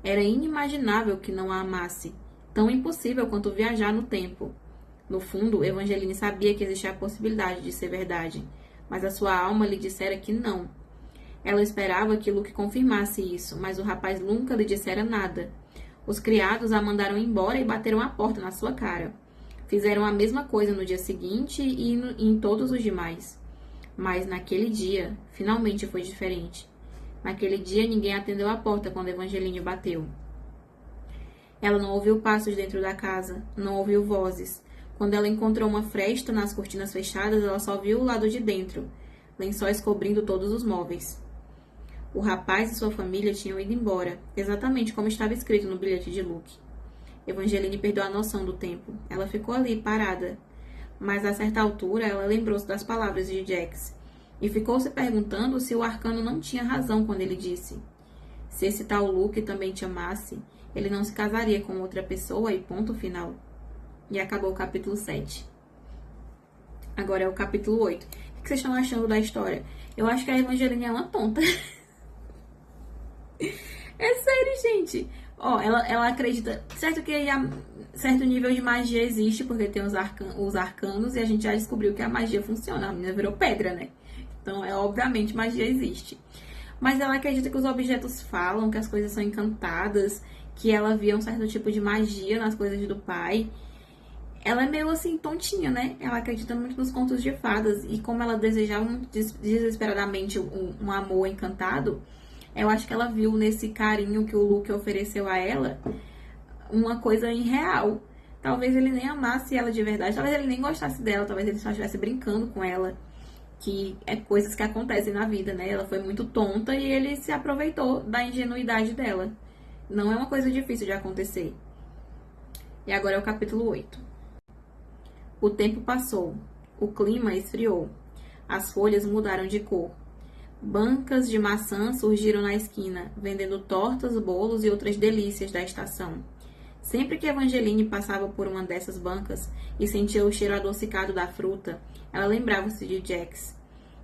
Era inimaginável que não a amasse, tão impossível quanto viajar no tempo. No fundo, Evangeline sabia que existia a possibilidade de ser verdade, mas a sua alma lhe dissera que não. Ela esperava que Luke confirmasse isso, mas o rapaz nunca lhe dissera nada. Os criados a mandaram embora e bateram a porta na sua cara. Fizeram a mesma coisa no dia seguinte e em todos os demais. Mas naquele dia, finalmente foi diferente. Naquele dia, ninguém atendeu a porta quando Evangeline bateu. Ela não ouviu passos dentro da casa, não ouviu vozes. Quando ela encontrou uma fresta nas cortinas fechadas, ela só viu o lado de dentro, lençóis cobrindo todos os móveis. O rapaz e sua família tinham ido embora, exatamente como estava escrito no bilhete de Luke. Evangeline perdeu a noção do tempo. Ela ficou ali, parada. Mas a certa altura, ela lembrou-se das palavras de Jax e ficou se perguntando se o arcano não tinha razão quando ele disse: se esse tal Luke também te amasse, ele não se casaria com outra pessoa e ponto final. E acabou o capítulo 7. Agora é o capítulo 8. O que vocês estão achando da história? Eu acho que a Evangeline é uma tonta. É sério, gente. Ó, ela acredita... Certo que certo nível de magia existe, porque tem os arcanos, e a gente já descobriu que a magia funciona. A menina virou pedra, né? Então, obviamente, magia existe. Mas ela acredita que os objetos falam, que as coisas são encantadas, que ela via um certo tipo de magia nas coisas do pai. Ela é meio assim, tontinha, né? Ela acredita muito nos contos de fadas. E como ela desejava muito desesperadamente um amor encantado, eu acho que ela viu nesse carinho que o Luke ofereceu a ela uma coisa irreal. Talvez ele nem amasse ela de verdade, talvez ele nem gostasse dela, talvez ele só estivesse brincando com ela. Que é coisas que acontecem na vida, né? Ela foi muito tonta e ele se aproveitou da ingenuidade dela. Não é uma coisa difícil de acontecer. E agora é o capítulo 8. O tempo passou. O clima esfriou. As folhas mudaram de cor. Bancas de maçã surgiram na esquina, vendendo tortas, bolos e outras delícias da estação. Sempre que Evangeline passava por uma dessas bancas e sentia o cheiro adocicado da fruta, ela lembrava-se de Jax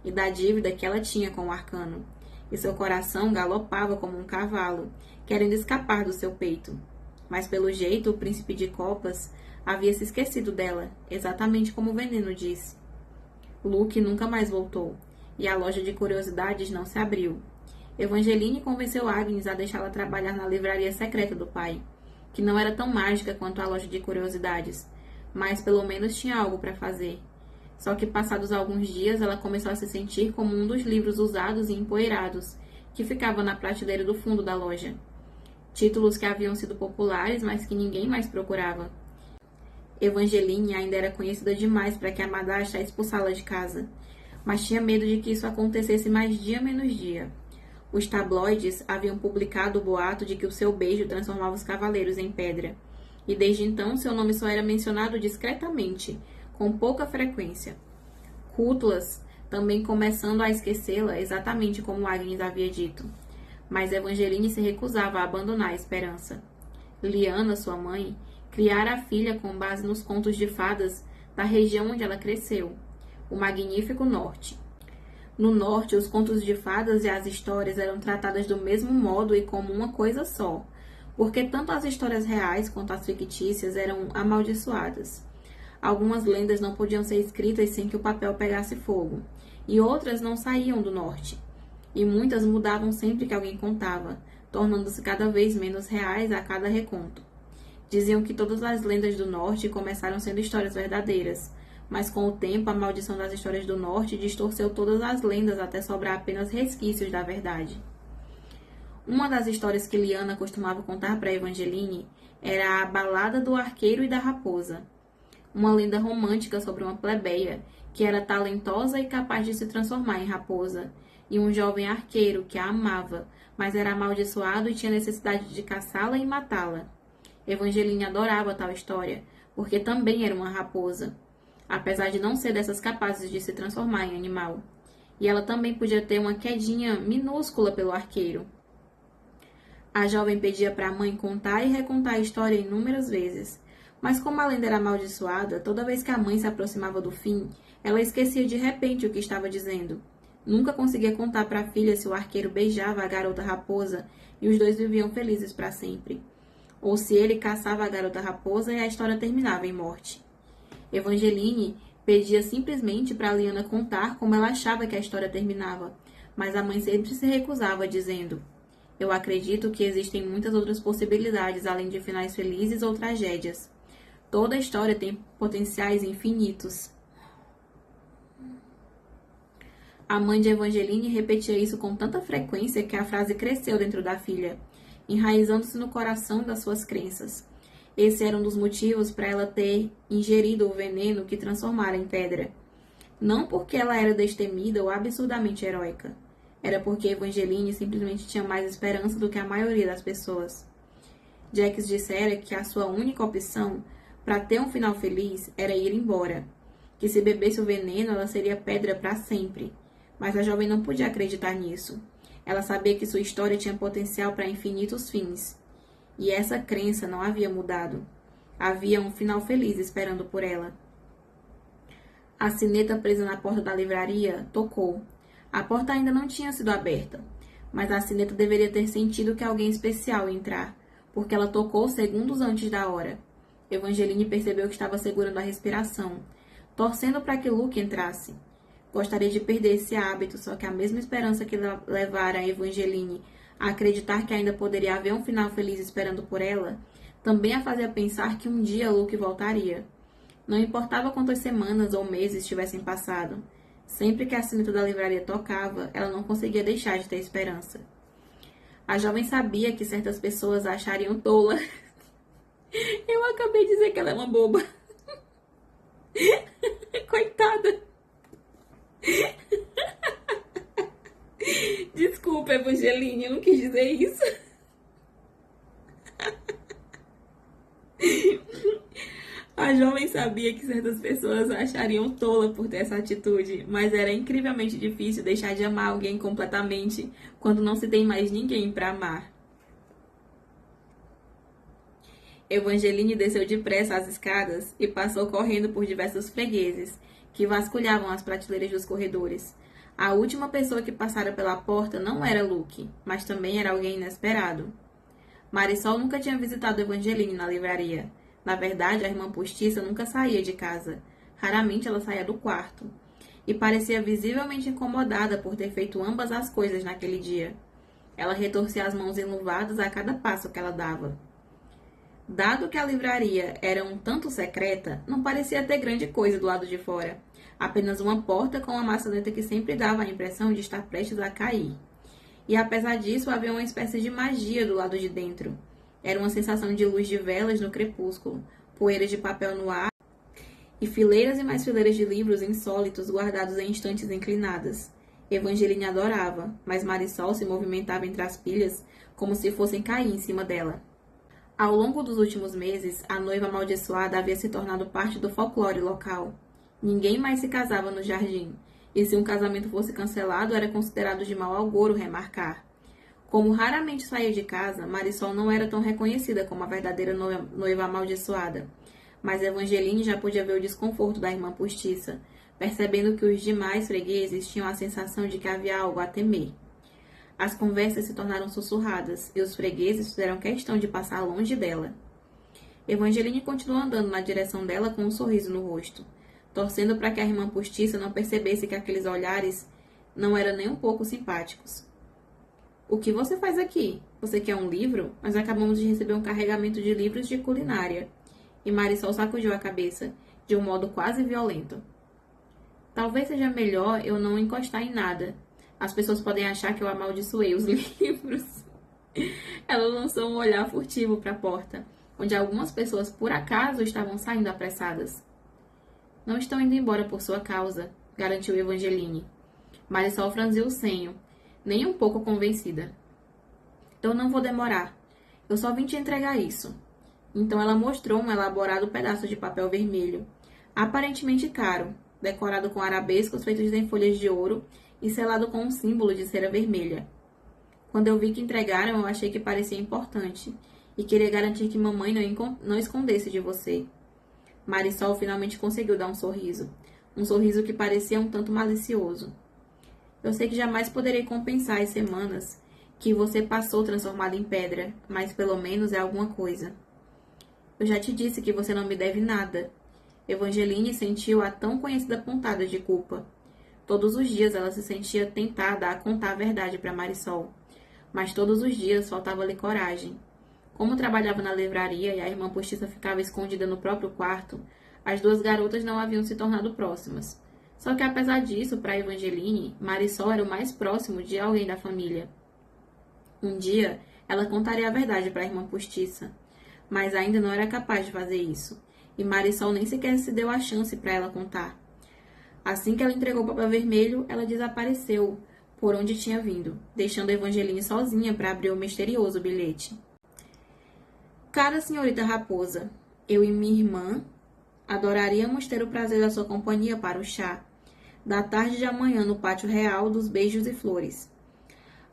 e da dívida que ela tinha com o arcano, e seu coração galopava como um cavalo, querendo escapar do seu peito. Mas pelo jeito, o príncipe de copas havia se esquecido dela, exatamente como o veneno disse. Luke nunca mais voltou, e a loja de curiosidades não se abriu. Evangeline convenceu Agnes a deixá-la trabalhar na livraria secreta do pai, que não era tão mágica quanto a loja de curiosidades, mas pelo menos tinha algo para fazer. Só que passados alguns dias ela começou a se sentir como um dos livros usados e empoeirados, que ficava na prateleira do fundo da loja. Títulos que haviam sido populares, mas que ninguém mais procurava. Evangeline ainda era conhecida demais para que a madrasta expulsá-la de casa, mas tinha medo de que isso acontecesse mais dia menos dia. Os tabloides haviam publicado o boato de que o seu beijo transformava os cavaleiros em pedra, e desde então seu nome só era mencionado discretamente, com pouca frequência. Cútulas também começando a esquecê-la, exatamente como Agnes havia dito. Mas Evangeline se recusava a abandonar a esperança. Lyanna, sua mãe, criara a filha com base nos contos de fadas da região onde ela cresceu, o Magnífico Norte. No Norte, os contos de fadas e as histórias eram tratadas do mesmo modo e como uma coisa só, porque tanto as histórias reais quanto as fictícias eram amaldiçoadas. Algumas lendas não podiam ser escritas sem que o papel pegasse fogo, e outras não saíam do Norte, e muitas mudavam sempre que alguém contava, tornando-se cada vez menos reais a cada reconto. Diziam que todas as lendas do Norte começaram sendo histórias verdadeiras, mas com o tempo a maldição das histórias do Norte distorceu todas as lendas até sobrar apenas resquícios da verdade. Uma das histórias que Lyanna costumava contar para Evangeline era a Balada do Arqueiro e da Raposa, uma lenda romântica sobre uma plebeia que era talentosa e capaz de se transformar em raposa, e um jovem arqueiro que a amava, mas era amaldiçoado e tinha necessidade de caçá-la e matá-la. Evangeline adorava tal história, porque também era uma raposa, apesar de não ser dessas capazes de se transformar em animal. E ela também podia ter uma quedinha minúscula pelo arqueiro. A jovem pedia para a mãe contar e recontar a história inúmeras vezes, mas como a lenda era amaldiçoada, toda vez que a mãe se aproximava do fim, ela esquecia de repente o que estava dizendo. Nunca conseguia contar para a filha se o arqueiro beijava a garota raposa e os dois viviam felizes para sempre, ou se ele caçava a garota raposa e a história terminava em morte. Evangeline pedia simplesmente para Lyanna contar como ela achava que a história terminava, mas a mãe sempre se recusava, dizendo: "Eu acredito que existem muitas outras possibilidades além de finais felizes ou tragédias. Toda história tem potenciais infinitos." A mãe de Evangeline repetia isso com tanta frequência que a frase cresceu dentro da filha, enraizando-se no coração das suas crenças. Esse era um dos motivos para ela ter ingerido o veneno que transformara em pedra. Não porque ela era destemida ou absurdamente heróica. Era porque Evangeline simplesmente tinha mais esperança do que a maioria das pessoas. Jax dissera que a sua única opção para ter um final feliz era ir embora. Que se bebesse o veneno, ela seria pedra para sempre. Mas a jovem não podia acreditar nisso. Ela sabia que sua história tinha potencial para infinitos fins. E essa crença não havia mudado. Havia um final feliz esperando por ela. A sineta presa na porta da livraria tocou. A porta ainda não tinha sido aberta, mas a sineta deveria ter sentido que alguém especial ia entrar, porque ela tocou segundos antes da hora. Evangeline percebeu que estava segurando a respiração, torcendo para que Luke entrasse. Gostaria de perder esse hábito, só que a mesma esperança que levara a Evangeline a acreditar que ainda poderia haver um final feliz esperando por ela, também a fazia pensar que um dia Luke voltaria. Não importava quantas semanas ou meses tivessem passado. Sempre que a sineta da livraria tocava, ela não conseguia deixar de ter esperança. A jovem sabia que certas pessoas a achariam tola. Eu acabei de dizer que ela é uma boba. Coitada. Desculpa, Evangeline, eu não quis dizer isso. A jovem sabia que certas pessoas a achariam tola por ter essa atitude, mas era incrivelmente difícil deixar de amar alguém completamente quando não se tem mais ninguém para amar. Evangeline desceu depressa as escadas e passou correndo por diversos fregueses, que vasculhavam as prateleiras dos corredores. A última pessoa que passara pela porta não era Luke, mas também era alguém inesperado. Marisol nunca tinha visitado Evangeline na livraria. Na verdade, a irmã postiça nunca saía de casa. Raramente ela saía do quarto. E parecia visivelmente incomodada por ter feito ambas as coisas naquele dia. Ela retorcia as mãos enluvadas a cada passo que ela dava. Dado que a livraria era um tanto secreta, não parecia ter grande coisa do lado de fora. Apenas uma porta com uma maçaneta que sempre dava a impressão de estar prestes a cair. E apesar disso, havia uma espécie de magia do lado de dentro. Era uma sensação de luz de velas no crepúsculo, poeiras de papel no ar e fileiras e mais fileiras de livros insólitos guardados em estantes inclinadas. Evangeline adorava, mas Marisol se movimentava entre as pilhas como se fossem cair em cima dela. Ao longo dos últimos meses, a noiva amaldiçoada havia se tornado parte do folclore local. Ninguém mais se casava no jardim, e se um casamento fosse cancelado, era considerado de mau agouro remarcar. Como raramente saía de casa, Marisol não era tão reconhecida como a verdadeira noiva amaldiçoada. Mas Evangeline já podia ver o desconforto da irmã postiça, percebendo que os demais fregueses tinham a sensação de que havia algo a temer. As conversas se tornaram sussurradas, e os fregueses fizeram questão de passar longe dela. Evangeline continuou andando na direção dela com um sorriso no rosto, torcendo para que a irmã postiça não percebesse que aqueles olhares não eram nem um pouco simpáticos. O que você faz aqui? Você quer um livro? Nós acabamos de receber um carregamento de livros de culinária. E Marisol sacudiu a cabeça, de um modo quase violento. Talvez seja melhor eu não encostar em nada. As pessoas podem achar que eu amaldiçoei os livros. Ela lançou um olhar furtivo para a porta, onde algumas pessoas por acaso estavam saindo apressadas. Não estão indo embora por sua causa, garantiu Evangeline. Marisol franziu o senho, nem um pouco convencida. Eu não vou demorar. Eu só vim te entregar isso. Então ela mostrou um elaborado pedaço de papel vermelho, aparentemente caro, decorado com arabescos feitos em folhas de ouro e selado com um símbolo de cera vermelha. Quando eu vi que entregaram, eu achei que parecia importante e queria garantir que mamãe não escondesse de você. Marisol finalmente conseguiu dar um sorriso que parecia um tanto malicioso. Eu sei que jamais poderei compensar as semanas que você passou transformada em pedra, mas pelo menos é alguma coisa. Eu já te disse que você não me deve nada. Evangeline sentiu a tão conhecida pontada de culpa. Todos os dias ela se sentia tentada a contar a verdade para Marisol, mas todos os dias faltava-lhe coragem. Como trabalhava na livraria e a irmã postiça ficava escondida no próprio quarto, as duas garotas não haviam se tornado próximas. Só que apesar disso, para Evangeline, Marisol era o mais próximo de alguém da família. Um dia, ela contaria a verdade para a irmã postiça. mas ainda não era capaz de fazer isso. E Marisol nem sequer se deu a chance para ela contar. Assim que ela entregou o papel vermelho, ela desapareceu por onde tinha vindo, deixando Evangeline sozinha para abrir o misterioso bilhete. Cara senhorita Raposa, eu e minha irmã adoraríamos ter o prazer da sua companhia para o chá, da tarde de amanhã no pátio real dos beijos e flores.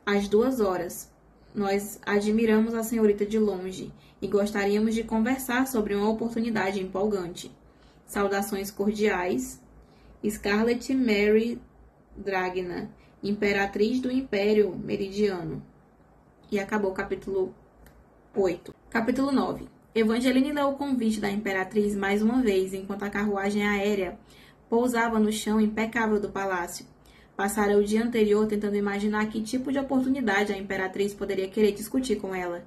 Às 2 horas, nós admiramos a senhorita de longe e gostaríamos de conversar sobre uma oportunidade empolgante. Saudações cordiais, Scarlett Mary Dragna, Imperatriz do Império Meridiano. E acabou o capítulo 8. Capítulo 9. Evangeline leu o convite da Imperatriz mais uma vez, enquanto a carruagem aérea pousava no chão impecável do palácio. Passara o dia anterior tentando imaginar que tipo de oportunidade a Imperatriz poderia querer discutir com ela,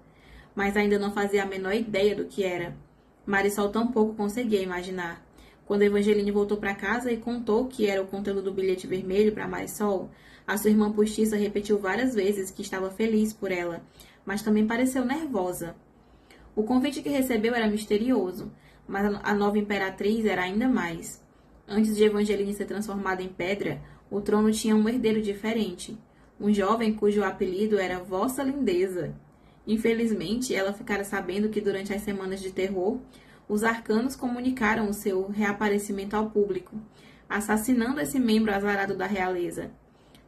mas ainda não fazia a menor ideia do que era. Marisol tampouco conseguia imaginar. Quando Evangeline voltou para casa e contou que era o conteúdo do bilhete vermelho para Marisol, a sua irmã postiça repetiu várias vezes que estava feliz por ela, mas também pareceu nervosa. O convite que recebeu era misterioso, mas a nova imperatriz era ainda mais. Antes de Evangeline ser transformada em pedra, o trono tinha um herdeiro diferente, um jovem cujo apelido era Vossa Lindeza. Infelizmente, ela ficara sabendo que durante as semanas de terror, os arcanos comunicaram o seu reaparecimento ao público, assassinando esse membro azarado da realeza.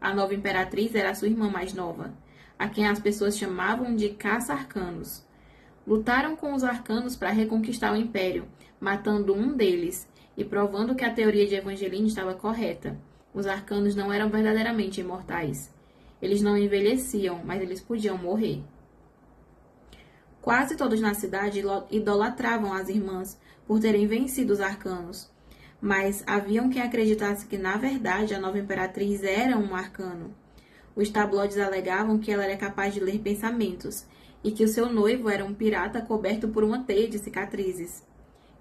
A nova imperatriz era a sua irmã mais nova, a quem as pessoas chamavam de caça-arcanos. Lutaram com os arcanos para reconquistar o império, matando um deles e provando que a teoria de Evangeline estava correta. Os arcanos não eram verdadeiramente imortais. Eles não envelheciam, mas eles podiam morrer. Quase todos na cidade idolatravam as irmãs por terem vencido os arcanos, mas haviam quem acreditasse que, na verdade, a nova imperatriz era um arcano. Os tabloides alegavam que ela era capaz de ler pensamentos e que o seu noivo era um pirata coberto por uma teia de cicatrizes.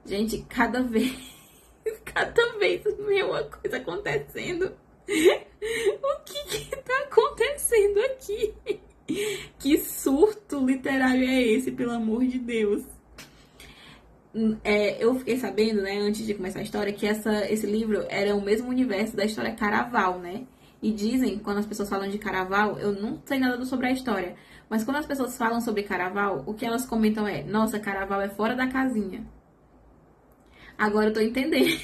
Gente, cada vez vem uma coisa acontecendo. O que tá acontecendo aqui? Que surto literário é esse, pelo amor de Deus? Eu fiquei sabendo, né, antes de começar a história, que esse livro era o mesmo universo da história Caraval, né? E dizem, quando as pessoas falam de Caraval, eu não sei nada sobre a história, mas quando as pessoas falam sobre Caraval, o que elas comentam é: nossa, Caraval é fora da casinha. Agora eu tô entendendo.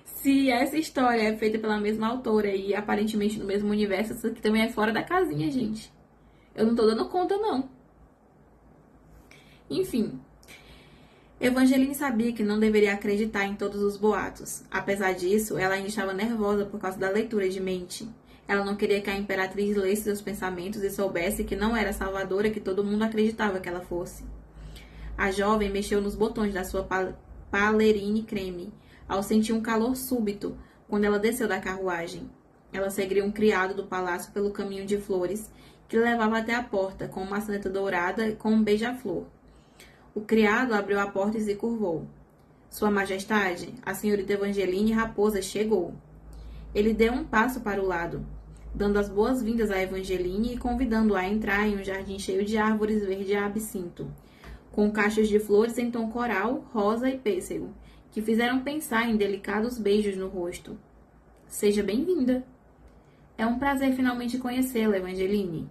Se essa história é feita pela mesma autora e aparentemente no mesmo universo, isso aqui também é fora da casinha, gente. Eu não tô dando conta, não. Enfim. Evangeline sabia que não deveria acreditar em todos os boatos. Apesar disso, ela ainda estava nervosa por causa da leitura de mente. Ela não queria que a imperatriz lesse seus pensamentos e soubesse que não era a salvadora que todo mundo acreditava que ela fosse. A jovem mexeu nos botões da sua palerine creme, ao sentir um calor súbito quando ela desceu da carruagem. Ela seguiu um criado do palácio pelo caminho de flores que levava até a porta, com uma maçaneta dourada e com um beija-flor. O criado abriu a porta e se curvou. Sua Majestade, a senhorita Evangeline Raposa chegou. Ele deu um passo para o lado, dando as boas-vindas a Evangeline e convidando-a a entrar em um jardim cheio de árvores verde absinto, com cachos de flores em tom coral, rosa e pêssego, que fizeram pensar em delicados beijos no rosto. Seja bem-vinda. É um prazer finalmente conhecê-la, Evangeline.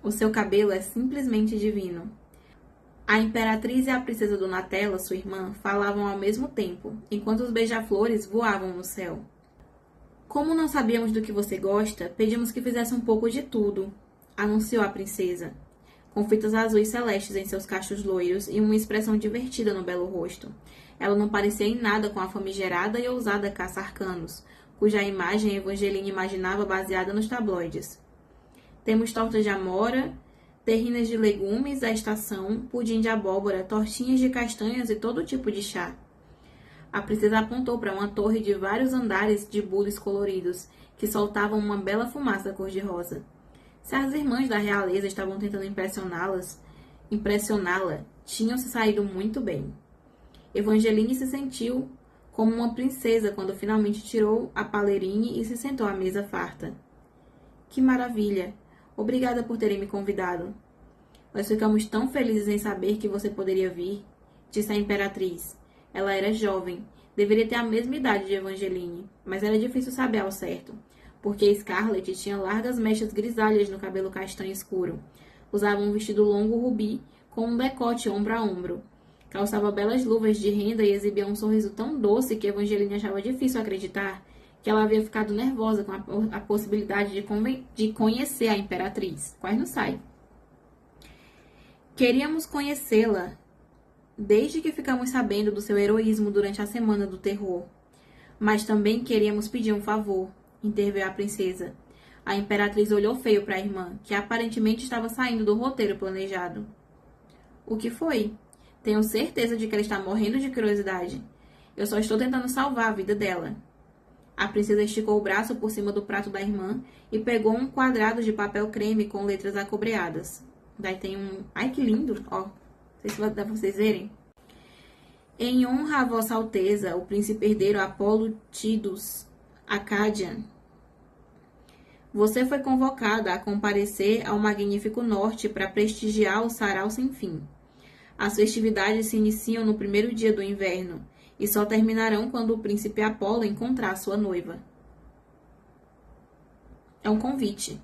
O seu cabelo é simplesmente divino. A imperatriz e a princesa Donatella, sua irmã, falavam ao mesmo tempo, enquanto os beija-flores voavam no céu. Como não sabíamos do que você gosta, pedimos que fizesse um pouco de tudo, anunciou a princesa, com fitas azuis celestes em seus cachos loiros e uma expressão divertida no belo rosto. Ela não parecia em nada com a famigerada e ousada caça-arcanos, cuja imagem Evangeline imaginava baseada nos tabloides. Temos tortas de amora, terrinas de legumes da estação, pudim de abóbora, tortinhas de castanhas e todo tipo de chá. A princesa apontou para uma torre de vários andares de bules coloridos, que soltavam uma bela fumaça cor-de-rosa. Se as irmãs da realeza estavam tentando impressioná-la, tinham se saído muito bem. Evangeline se sentiu como uma princesa quando finalmente tirou a palerine e se sentou à mesa farta. Que maravilha! Obrigada por terem me convidado. Nós ficamos tão felizes em saber que você poderia vir, disse a Imperatriz. Ela era jovem, deveria ter a mesma idade de Evangeline, mas era difícil saber ao certo, porque Scarlett tinha largas mechas grisalhas no cabelo castanho escuro. Usava um vestido longo rubi, com um decote ombro a ombro. Calçava belas luvas de renda e exibia um sorriso tão doce que Evangeline achava difícil acreditar que ela havia ficado nervosa com a possibilidade de conhecer a Imperatriz. Quase não sai. Queríamos conhecê-la desde que ficamos sabendo do seu heroísmo durante a Semana do Terror. Mas também queríamos pedir um favor, interveio a princesa. A Imperatriz olhou feio para a irmã, que aparentemente estava saindo do roteiro planejado. O que foi? Tenho certeza de que ela está morrendo de curiosidade. Eu só estou tentando salvar a vida dela. A princesa esticou o braço por cima do prato da irmã e pegou um quadrado de papel creme com letras acobreadas. Daí tem um... Ai, que lindo! Ó, não sei se dá pra vocês verem. Em honra a Vossa Alteza, o príncipe herdeiro Apolo Tidus Acadian, você foi convocada a comparecer ao magnífico norte para prestigiar o sarau sem fim. As festividades se iniciam no primeiro dia do inverno e só terminarão quando o príncipe Apolo encontrar sua noiva. É um convite.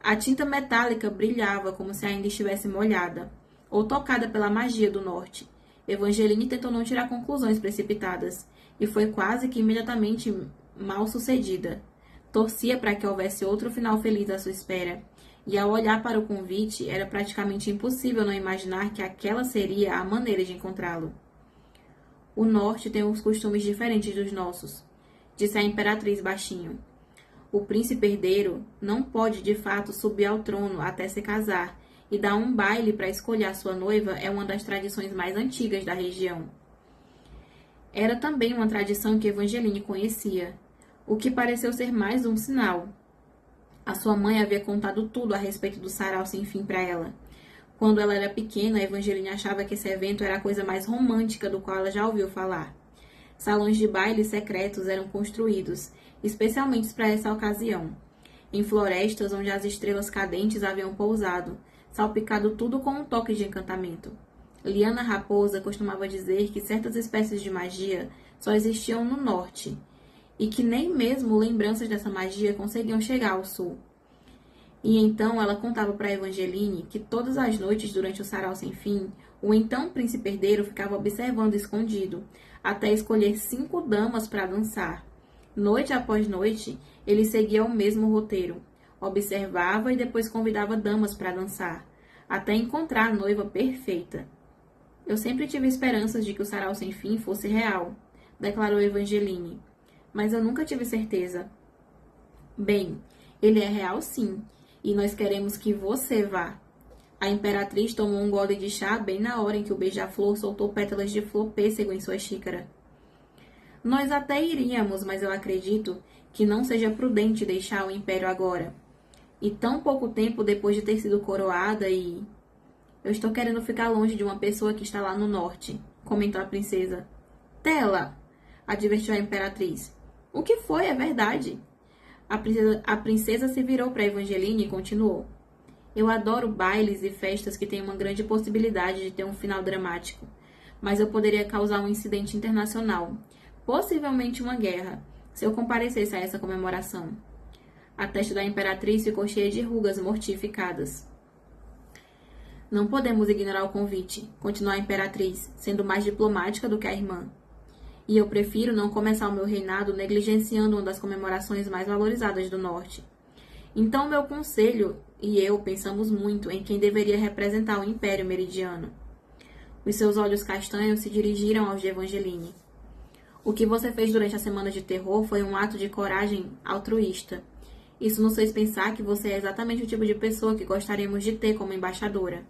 A tinta metálica brilhava como se ainda estivesse molhada, ou tocada pela magia do norte. Evangeline tentou não tirar conclusões precipitadas, e foi quase que imediatamente mal sucedida. Torcia para que houvesse outro final feliz à sua espera, e ao olhar para o convite, era praticamente impossível não imaginar que aquela seria a maneira de encontrá-lo. O norte tem uns costumes diferentes dos nossos, disse a Imperatriz baixinho. O príncipe herdeiro não pode de fato subir ao trono até se casar, e dar um baile para escolher a sua noiva é uma das tradições mais antigas da região. Era também uma tradição que Evangeline conhecia, o que pareceu ser mais um sinal. A sua mãe havia contado tudo a respeito do sarau sem fim para ela. Quando ela era pequena, Evangeline achava que esse evento era a coisa mais romântica do qual ela já ouviu falar. Salões de baile secretos eram construídos, especialmente para essa ocasião, em florestas onde as estrelas cadentes haviam pousado, salpicado tudo com um toque de encantamento. Liana Raposa costumava dizer que certas espécies de magia só existiam no norte, e que nem mesmo lembranças dessa magia conseguiam chegar ao sul. E então ela contava para Evangeline que todas as noites durante o sarau sem fim, o então príncipe herdeiro ficava observando escondido, até escolher 5 damas para dançar. Noite após noite, ele seguia o mesmo roteiro. Observava e depois convidava damas para dançar, até encontrar a noiva perfeita. Eu sempre tive esperanças de que o sarau sem fim fosse real, declarou Evangeline, mas eu nunca tive certeza. Bem, ele é real sim, e nós queremos que você vá. A Imperatriz tomou um gole de chá bem na hora em que o beija-flor soltou pétalas de flor pêssego em sua xícara. Nós até iríamos, mas eu acredito que não seja prudente deixar o Império agora. E tão pouco tempo depois de ter sido coroada e... Eu estou querendo ficar longe de uma pessoa que está lá no norte, comentou a princesa. Tela, advertiu a Imperatriz. O que foi, é verdade. A princesa se virou para Evangeline e continuou. Eu adoro bailes e festas que têm uma grande possibilidade de ter um final dramático, mas eu poderia causar um incidente internacional, possivelmente uma guerra, se eu comparecesse a essa comemoração. A testa da Imperatriz ficou cheia de rugas mortificadas. Não podemos ignorar o convite, continuou a Imperatriz, sendo mais diplomática do que a irmã. E eu prefiro não começar o meu reinado negligenciando uma das comemorações mais valorizadas do norte. Então meu conselho e eu pensamos muito em quem deveria representar o Império Meridiano. Os seus olhos castanhos se dirigiram aos de Evangeline. O que você fez durante a Semana de Terror foi um ato de coragem altruísta. Isso nos fez pensar que você é exatamente o tipo de pessoa que gostaríamos de ter como embaixadora.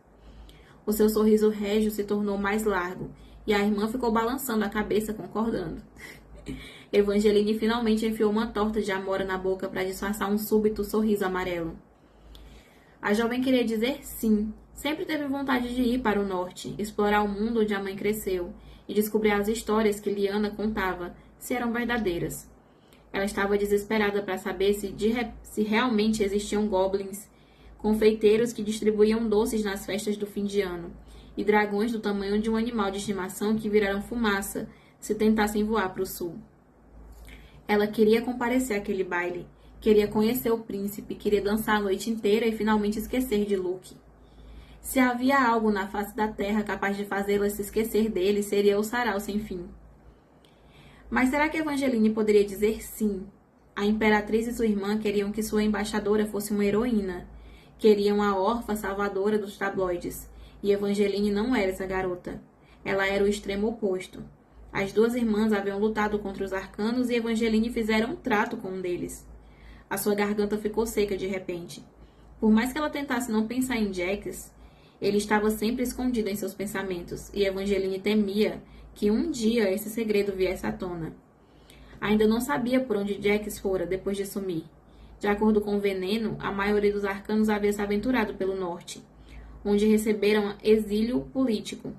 O seu sorriso régio se tornou mais largo, e a irmã ficou balançando a cabeça, concordando. Evangeline finalmente enfiou uma torta de amora na boca para disfarçar um súbito sorriso amarelo. A jovem queria dizer sim. Sempre teve vontade de ir para o norte, explorar o mundo onde a mãe cresceu, e descobrir as histórias que Liana contava, se eram verdadeiras. Ela estava desesperada para saber se realmente existiam goblins confeiteiros que distribuíam doces nas festas do fim de ano, e dragões do tamanho de um animal de estimação que viraram fumaça se tentassem voar para o sul. Ela queria comparecer àquele baile, queria conhecer o príncipe, queria dançar a noite inteira e finalmente esquecer de Luke. Se havia algo na face da terra capaz de fazê-la se esquecer dele, seria o sarau sem fim. Mas será que Evangeline poderia dizer sim? A imperatriz e sua irmã queriam que sua embaixadora fosse uma heroína. Queriam a órfã salvadora dos tabloides. E Evangeline não era essa garota. Ela era o extremo oposto. As duas irmãs haviam lutado contra os arcanos e Evangeline fizeram um trato com um deles. A sua garganta ficou seca de repente. Por mais que ela tentasse não pensar em Jax, ele estava sempre escondido em seus pensamentos, e Evangeline temia que um dia esse segredo viesse à tona. Ainda não sabia por onde Jax fora depois de sumir. De acordo com o Veneno, a maioria dos arcanos havia se aventurado pelo norte, onde receberam exílio político.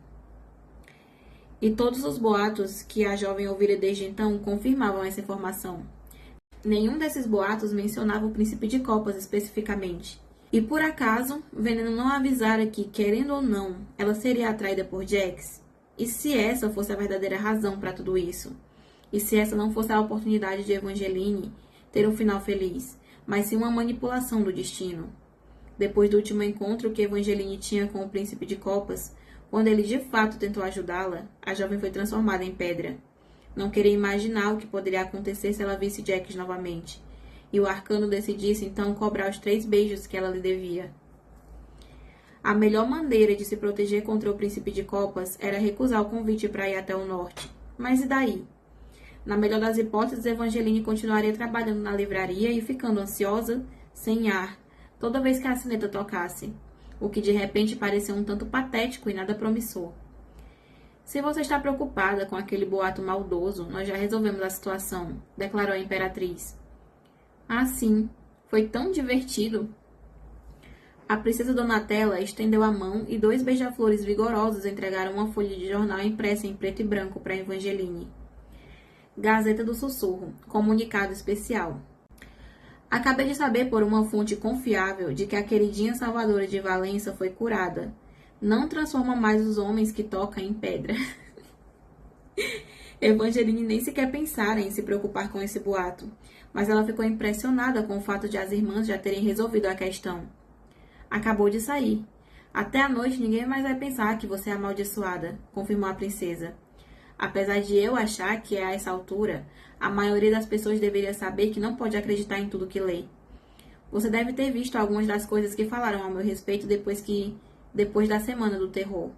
E todos os boatos que a jovem ouvira desde então confirmavam essa informação. Nenhum desses boatos mencionava o Príncipe de Copas especificamente. E por acaso, Veneno não avisara que, querendo ou não, ela seria atraída por Jax? E se essa fosse a verdadeira razão para tudo isso? E se essa não fosse a oportunidade de Evangeline ter um final feliz, mas sim uma manipulação do destino? Depois do último encontro que Evangeline tinha com o Príncipe de Copas, quando ele de fato tentou ajudá-la, a jovem foi transformada em pedra. Não queria imaginar o que poderia acontecer se ela visse Jax novamente. E o arcano decidisse então cobrar os 3 beijos que ela lhe devia. A melhor maneira de se proteger contra o Príncipe de Copas era recusar o convite para ir até o norte. Mas e daí? Na melhor das hipóteses, Evangeline continuaria trabalhando na livraria e ficando ansiosa, sem ar, toda vez que a sineta tocasse, o que de repente pareceu um tanto patético e nada promissor. Se você está preocupada com aquele boato maldoso, nós já resolvemos a situação, declarou a imperatriz. Ah, sim, foi tão divertido. A princesa Donatella estendeu a mão e 2 beija-flores vigorosos entregaram uma folha de jornal impressa em preto e branco para Evangeline. Gazeta do Sussurro, comunicado especial. Acabei de saber por uma fonte confiável de que a queridinha salvadora de Valença foi curada. Não transforma mais os homens que tocam em pedra. Evangeline nem sequer pensara em se preocupar com esse boato, mas ela ficou impressionada com o fato de as irmãs já terem resolvido a questão. Acabou de sair. Até a noite ninguém mais vai pensar que você é amaldiçoada, confirmou a princesa. Apesar de eu achar que a essa altura, a maioria das pessoas deveria saber que não pode acreditar em tudo que lê. Você deve ter visto algumas das coisas que falaram ao meu respeito depois da Semana do Terror.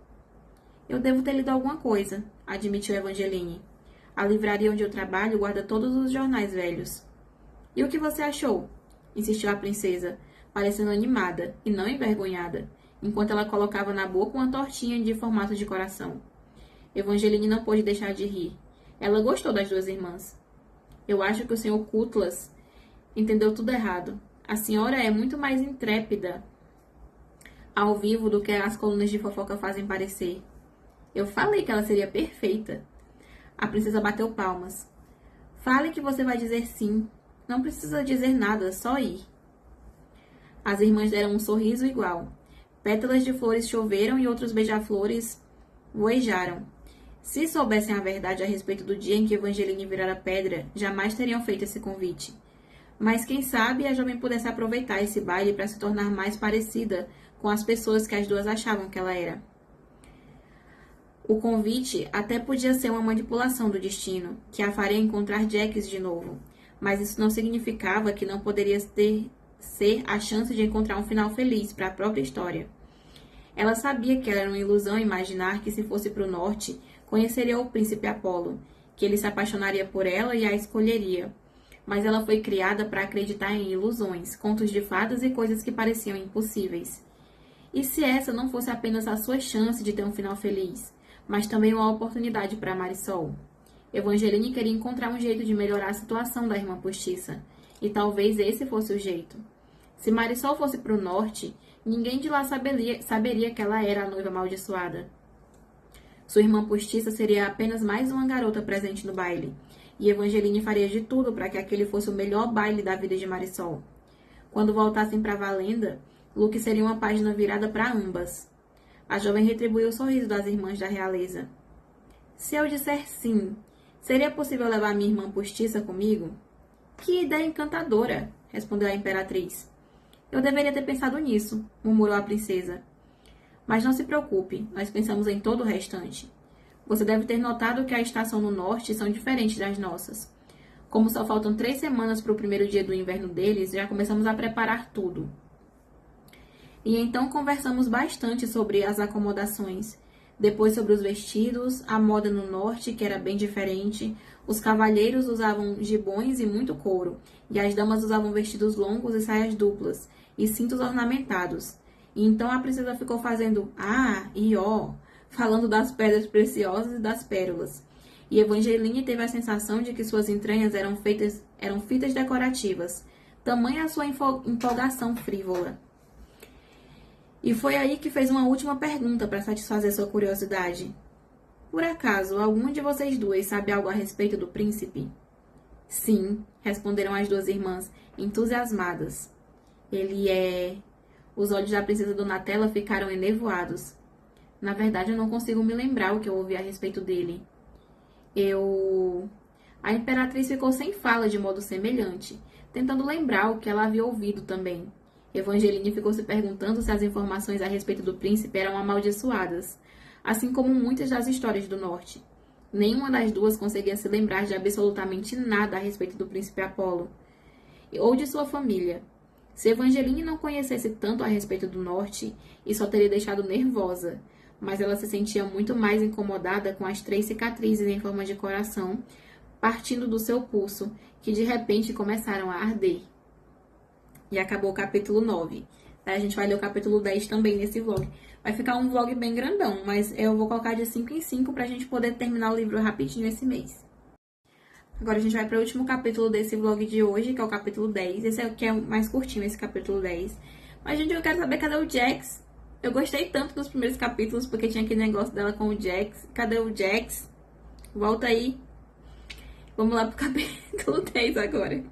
Eu devo ter lido alguma coisa, admitiu Evangeline. A livraria onde eu trabalho guarda todos os jornais velhos. E o que você achou? Insistiu a princesa, parecendo animada e não envergonhada, enquanto ela colocava na boca uma tortinha de formato de coração. Evangeline não pôde deixar de rir. Ela gostou das 2 irmãs. Eu acho que o Sr. Cutlass entendeu tudo errado. A senhora é muito mais intrépida ao vivo do que as colunas de fofoca fazem parecer. Eu falei que ela seria perfeita. A princesa bateu palmas. Fale que você vai dizer sim. Não precisa dizer nada, só ir. As irmãs deram um sorriso igual. Pétalas de flores choveram e outros beija-flores voejaram. Se soubessem a verdade a respeito do dia em que Evangeline virara pedra, jamais teriam feito esse convite. Mas quem sabe a jovem pudesse aproveitar esse baile para se tornar mais parecida com as pessoas que as duas achavam que ela era. O convite até podia ser uma manipulação do destino, que a faria encontrar Jax de novo, mas isso não significava que não poderia ser a chance de encontrar um final feliz para a própria história. Ela sabia que era uma ilusão imaginar que, se fosse para o norte, conheceria o príncipe Apolo, que ele se apaixonaria por ela e a escolheria. Mas ela foi criada para acreditar em ilusões, contos de fadas e coisas que pareciam impossíveis. E se essa não fosse apenas a sua chance de ter um final feliz, mas também uma oportunidade para Marisol? Evangeline queria encontrar um jeito de melhorar a situação da irmã postiça, e talvez esse fosse o jeito. Se Marisol fosse para o norte, ninguém de lá saberia que ela era a noiva amaldiçoada. Sua irmã postiça seria apenas mais uma garota presente no baile, e Evangeline faria de tudo para que aquele fosse o melhor baile da vida de Marisol. Quando voltassem para Valenda, Luke seria uma página virada para ambas. A jovem retribuiu o sorriso das irmãs da realeza. Se eu disser sim, seria possível levar minha irmã postiça comigo? Que ideia encantadora, respondeu a imperatriz. Eu deveria ter pensado nisso, murmurou a princesa. Mas não se preocupe, nós pensamos em todo o restante. Você deve ter notado que a estação no norte são diferentes das nossas. Como só faltam 3 semanas para o primeiro dia do inverno deles, já começamos a preparar tudo. E então conversamos bastante sobre as acomodações, depois sobre os vestidos, a moda no norte, que era bem diferente. Os cavalheiros usavam gibões e muito couro, e as damas usavam vestidos longos e saias duplas, e cintos ornamentados. E então a princesa ficou fazendo ah e ó, falando das pedras preciosas e das pérolas. E Evangeline teve a sensação de que suas entranhas eram fitas decorativas, tamanha a sua empolgação frívola. E foi aí que fez uma última pergunta para satisfazer sua curiosidade. Por acaso, algum de vocês duas sabe algo a respeito do príncipe? Sim, responderam as duas irmãs, entusiasmadas. Ele é... Os olhos da princesa Donatella ficaram enevoados. Na verdade, eu não consigo me lembrar o que eu ouvi a respeito dele. A imperatriz ficou sem fala de modo semelhante, tentando lembrar o que ela havia ouvido também. Evangeline ficou se perguntando se as informações a respeito do príncipe eram amaldiçoadas, assim como muitas das histórias do norte. Nenhuma das duas conseguia se lembrar de absolutamente nada a respeito do príncipe Apolo, ou de sua família. Se Evangeline não conhecesse tanto a respeito do norte, isso a teria deixado nervosa, mas ela se sentia muito mais incomodada com as 3 cicatrizes em forma de coração, partindo do seu pulso, que de repente começaram a arder. E acabou o capítulo 9. A gente vai ler o capítulo 10 também nesse vlog. Vai ficar um vlog bem grandão, mas eu vou colocar de 5 em 5 pra gente poder terminar o livro rapidinho esse mês. Agora a gente vai para o último capítulo desse vlog de hoje, que é o capítulo 10. Esse é o que é mais curtinho, esse capítulo 10. Mas, gente, eu quero saber cadê o Jax. Eu gostei tanto dos primeiros capítulos, porque tinha aquele negócio dela com o Jax. Cadê o Jax? Volta aí. Vamos lá pro capítulo 10 agora.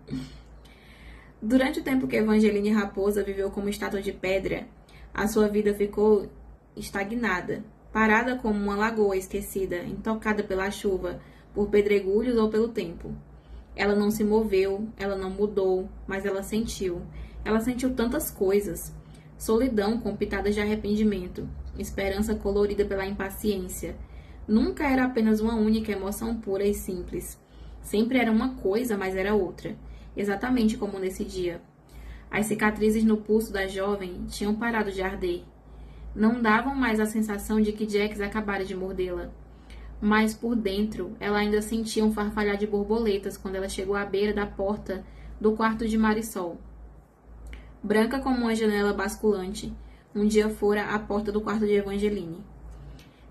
Durante o tempo que Evangeline Raposa viveu como estátua de pedra, a sua vida ficou estagnada, parada como uma lagoa esquecida, intocada pela chuva, por pedregulhos ou pelo tempo. Ela não se moveu, ela não mudou, mas ela sentiu. Ela sentiu tantas coisas. Solidão com pitadas de arrependimento, esperança colorida pela impaciência. Nunca era apenas uma única emoção pura e simples. Sempre era uma coisa, mas era outra. Exatamente como nesse dia. As cicatrizes no pulso da jovem tinham parado de arder. Não davam mais a sensação de que Jax acabara de mordê-la. Mas por dentro, ela ainda sentia um farfalhar de borboletas quando ela chegou à beira da porta do quarto de Marisol. Branca como uma janela basculante, um dia fora a porta do quarto de Evangeline.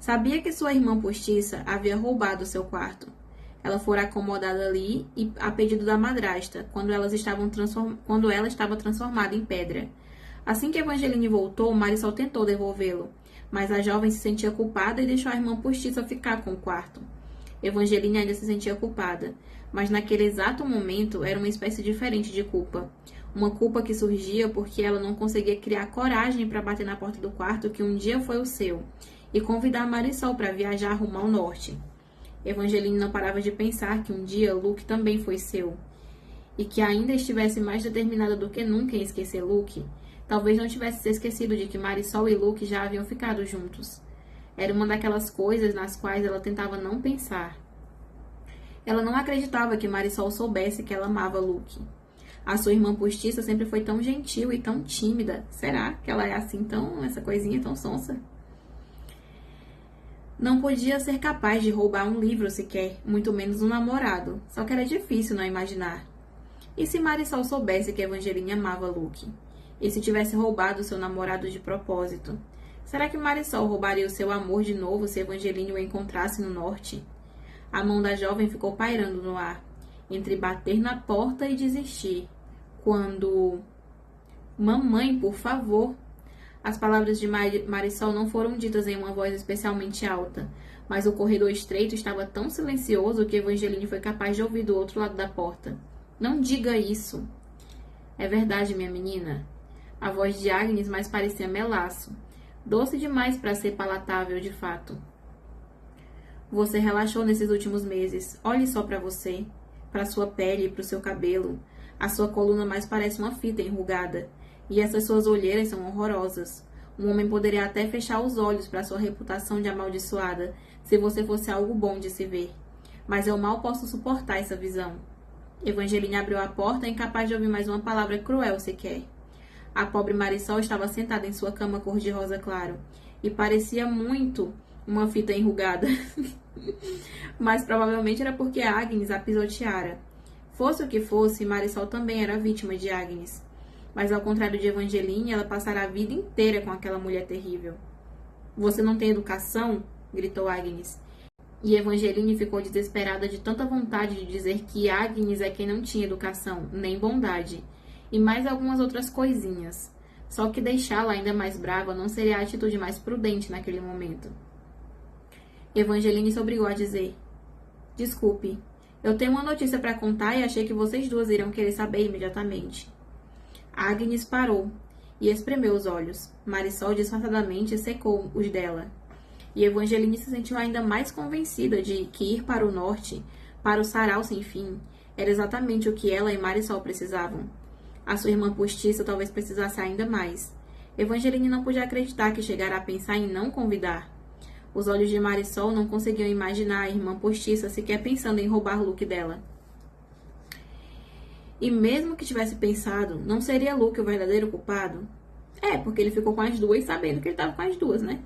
Sabia que sua irmã postiça havia roubado seu quarto. Ela fora acomodada ali e a pedido da madrasta, quando ela estava transformada em pedra. Assim que Evangeline voltou, Marisol tentou devolvê-lo, mas a jovem se sentia culpada e deixou a irmã postiça ficar com o quarto. Evangeline ainda se sentia culpada, mas naquele exato momento era uma espécie diferente de culpa. Uma culpa que surgia porque ela não conseguia criar coragem para bater na porta do quarto que um dia foi o seu, e convidar Marisol para viajar rumo ao norte. Evangeline não parava de pensar que um dia Luke também foi seu, e que ainda estivesse mais determinada do que nunca em esquecer Luke. Talvez não tivesse se esquecido de que Marisol e Luke já haviam ficado juntos. Era uma daquelas coisas nas quais ela tentava não pensar. Ela não acreditava que Marisol soubesse que ela amava Luke. A sua irmã postiça sempre foi tão gentil e tão tímida. Será que ela é assim essa coisinha tão sonsa? Não podia ser capaz de roubar um livro sequer, muito menos um namorado. Só que era difícil não imaginar. E se Marisol soubesse que Evangeline amava Luke? E se tivesse roubado seu namorado de propósito? Será que Marisol roubaria o seu amor de novo se Evangeline o encontrasse no norte? A mão da jovem ficou pairando no ar, entre bater na porta e desistir, quando... Mamãe, por favor! As palavras de Marisol não foram ditas em uma voz especialmente alta, mas o corredor estreito estava tão silencioso que Evangeline foi capaz de ouvir do outro lado da porta. Não diga isso! É verdade, minha menina. A voz de Agnes mais parecia melaço, doce demais para ser palatável de fato. Você relaxou nesses últimos meses. Olhe só para você, para sua pele, para o seu cabelo. A sua coluna mais parece uma fita enrugada. E essas suas olheiras são horrorosas. Um homem poderia até fechar os olhos para sua reputação de amaldiçoada, se você fosse algo bom de se ver. Mas eu mal posso suportar essa visão. Evangeline abriu a porta, incapaz de ouvir mais uma palavra cruel sequer. A pobre Marisol estava sentada em sua cama cor-de-rosa claro, e parecia muito uma fita enrugada. Mas provavelmente era porque Agnes a pisoteara. Fosse o que fosse, Marisol também era vítima de Agnes. Mas ao contrário de Evangeline, ela passará a vida inteira com aquela mulher terrível. Você não tem educação? Gritou Agnes. E Evangeline ficou desesperada de tanta vontade de dizer que Agnes é quem não tinha educação, nem bondade, e mais algumas outras coisinhas. Só que deixá-la ainda mais brava não seria a atitude mais prudente naquele momento. Evangeline se obrigou a dizer: Desculpe, eu tenho uma notícia para contar e achei que vocês duas iriam querer saber imediatamente. Agnes parou e espremeu os olhos. Marisol disfarçadamente secou os dela. E Evangeline se sentiu ainda mais convencida de que ir para o norte, para o sarau sem fim, era exatamente o que ela e Marisol precisavam. A sua irmã postiça talvez precisasse ainda mais. Evangeline não podia acreditar que chegara a pensar em não convidar. Os olhos de Marisol não conseguiam imaginar a irmã postiça sequer pensando em roubar Luke dela. E mesmo que tivesse pensado, não seria Luke o verdadeiro culpado? Porque ele ficou com as duas sabendo que ele estava com as duas, né?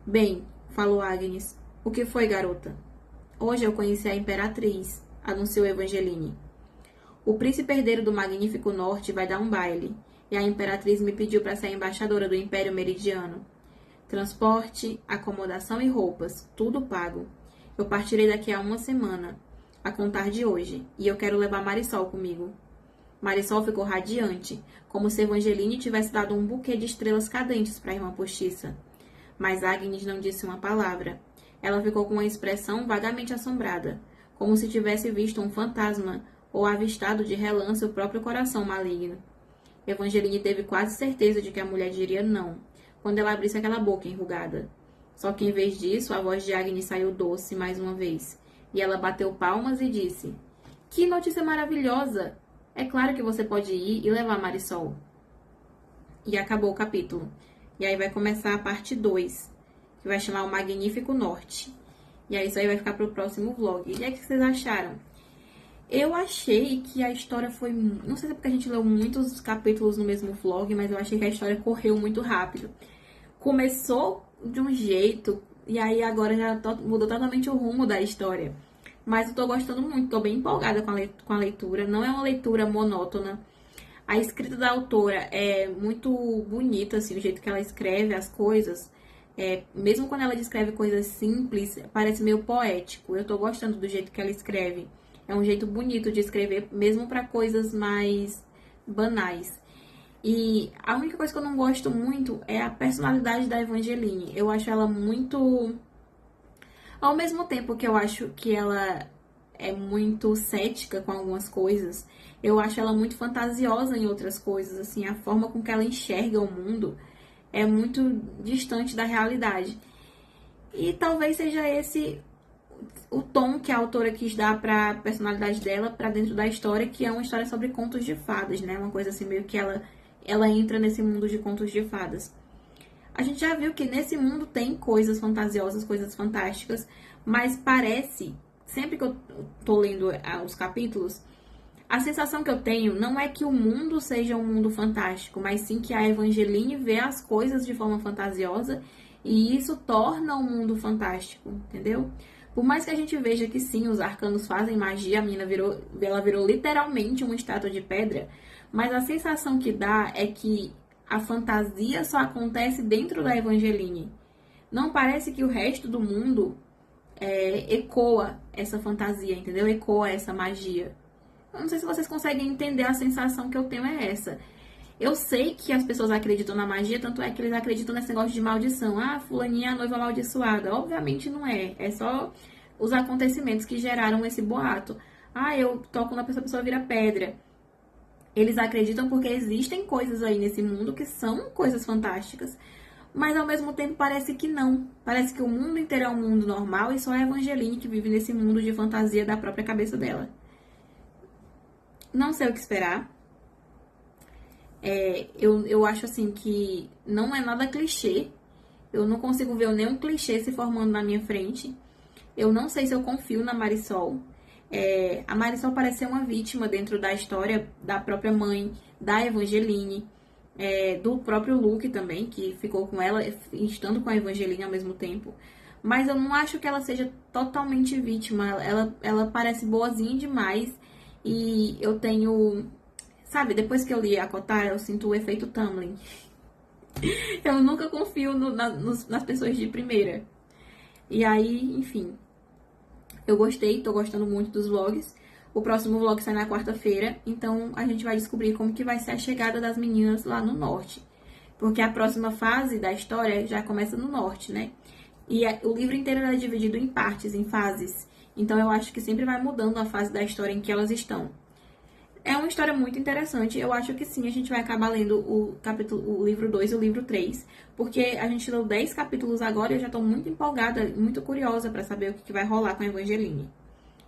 Bem, falou Agnes. O que foi, garota? Hoje eu conheci a Imperatriz, anunciou Evangeline. O príncipe herdeiro do Magnífico Norte vai dar um baile, e a Imperatriz me pediu para ser embaixadora do Império Meridiano. Transporte, acomodação e roupas, tudo pago. Eu partirei daqui a uma semana, a contar de hoje, e eu quero levar Marisol comigo. Marisol ficou radiante, como se Evangeline tivesse dado um buquê de estrelas cadentes para a irmã postiça. Mas Agnes não disse uma palavra. Ela ficou com uma expressão vagamente assombrada, como se tivesse visto um fantasma ou avistado de relance o próprio coração maligno. Evangeline teve quase certeza de que a mulher diria não, quando ela abrisse aquela boca enrugada. Só que, em vez disso, a voz de Agnes saiu doce mais uma vez, e ela bateu palmas e disse: Que notícia maravilhosa! É claro que você pode ir e levar Marisol. E acabou o capítulo. E aí vai começar a parte 2, que vai chamar o Magnífico Norte. E aí isso aí vai ficar pro próximo vlog. E aí, o que vocês acharam? Eu achei que a história foi... Não sei se é porque a gente leu muitos capítulos no mesmo vlog, mas eu achei que a história correu muito rápido. Começou de um jeito, e aí agora já mudou totalmente o rumo da história. Mas eu tô gostando muito, tô bem empolgada com a leitura. Não é uma leitura monótona. A escrita da autora é muito bonita, assim, o jeito que ela escreve as coisas. Mesmo quando ela descreve coisas simples, parece meio poético. Eu tô gostando do jeito que ela escreve. É um jeito bonito de escrever, mesmo para coisas mais banais. E a única coisa que eu não gosto muito é a personalidade da Evangeline. Eu acho ela muito... Ao mesmo tempo que eu acho que ela é muito cética com algumas coisas, eu acho ela muito fantasiosa em outras coisas, assim, a forma com que ela enxerga o mundo é muito distante da realidade. E talvez seja esse o tom que a autora quis dar para a personalidade dela, para dentro da história, que é uma história sobre contos de fadas, né? Uma coisa assim, meio que ela entra nesse mundo de contos de fadas. A gente já viu que nesse mundo tem coisas fantasiosas, coisas fantásticas, mas parece, sempre que eu tô lendo os capítulos, a sensação que eu tenho não é que o mundo seja um mundo fantástico, mas sim que a Evangeline vê as coisas de forma fantasiosa e isso torna o mundo fantástico, entendeu? Por mais que a gente veja que sim, os arcanos fazem magia, a menina virou literalmente uma estátua de pedra, mas a sensação que dá é que a fantasia só acontece dentro da Evangeline. Não parece que o resto do mundo ecoa essa fantasia, entendeu? Ecoa essa magia. Eu não sei se vocês conseguem entender, a sensação que eu tenho é essa. Eu sei que as pessoas acreditam na magia, tanto é que eles acreditam nesse negócio de maldição. Ah, fulaninha é a noiva amaldiçoada. Obviamente não é. É só os acontecimentos que geraram esse boato. Ah, eu toco na pessoa, a pessoa vira pedra. Eles acreditam porque existem coisas aí nesse mundo que são coisas fantásticas. Mas ao mesmo tempo parece que não. Parece que o mundo inteiro é um mundo normal e só a Evangeline que vive nesse mundo de fantasia da própria cabeça dela. Não sei o que esperar. Eu acho assim que não é nada clichê. Eu não consigo ver nenhum clichê se formando na minha frente. Eu não sei se eu confio na Marisol. A Marisol parece ser uma vítima dentro da história da própria mãe, da Evangeline, do próprio Luke também, que ficou com ela, estando com a Evangeline ao mesmo tempo. Mas eu não acho que ela seja totalmente vítima. Ela parece boazinha demais. E eu tenho... Sabe, depois que eu li a Kotar, eu sinto o efeito Tamlin. Eu nunca confio nas pessoas de primeira. E aí, enfim... Eu gostei, tô gostando muito dos vlogs. O próximo vlog sai na quarta-feira, então a gente vai descobrir como que vai ser a chegada das meninas lá no norte. Porque a próxima fase da história já começa no norte, né? E o livro inteiro é dividido em partes, em fases. Então eu acho que sempre vai mudando a fase da história em que elas estão. É uma história muito interessante. Eu acho que sim, a gente vai acabar lendo o livro 2 e o livro 3. Porque a gente leu 10 capítulos agora e eu já tô muito empolgada, muito curiosa pra saber o que vai rolar com a Evangeline.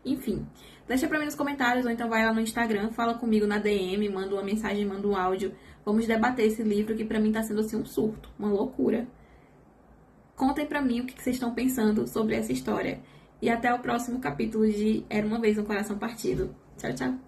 Enfim, deixa pra mim nos comentários ou então vai lá no Instagram, fala comigo na DM, manda uma mensagem, manda um áudio. Vamos debater esse livro que pra mim tá sendo assim um surto, uma loucura. Contem pra mim o que vocês estão pensando sobre essa história. E até o próximo capítulo de Era Uma Vez um Coração Partido. Tchau, tchau.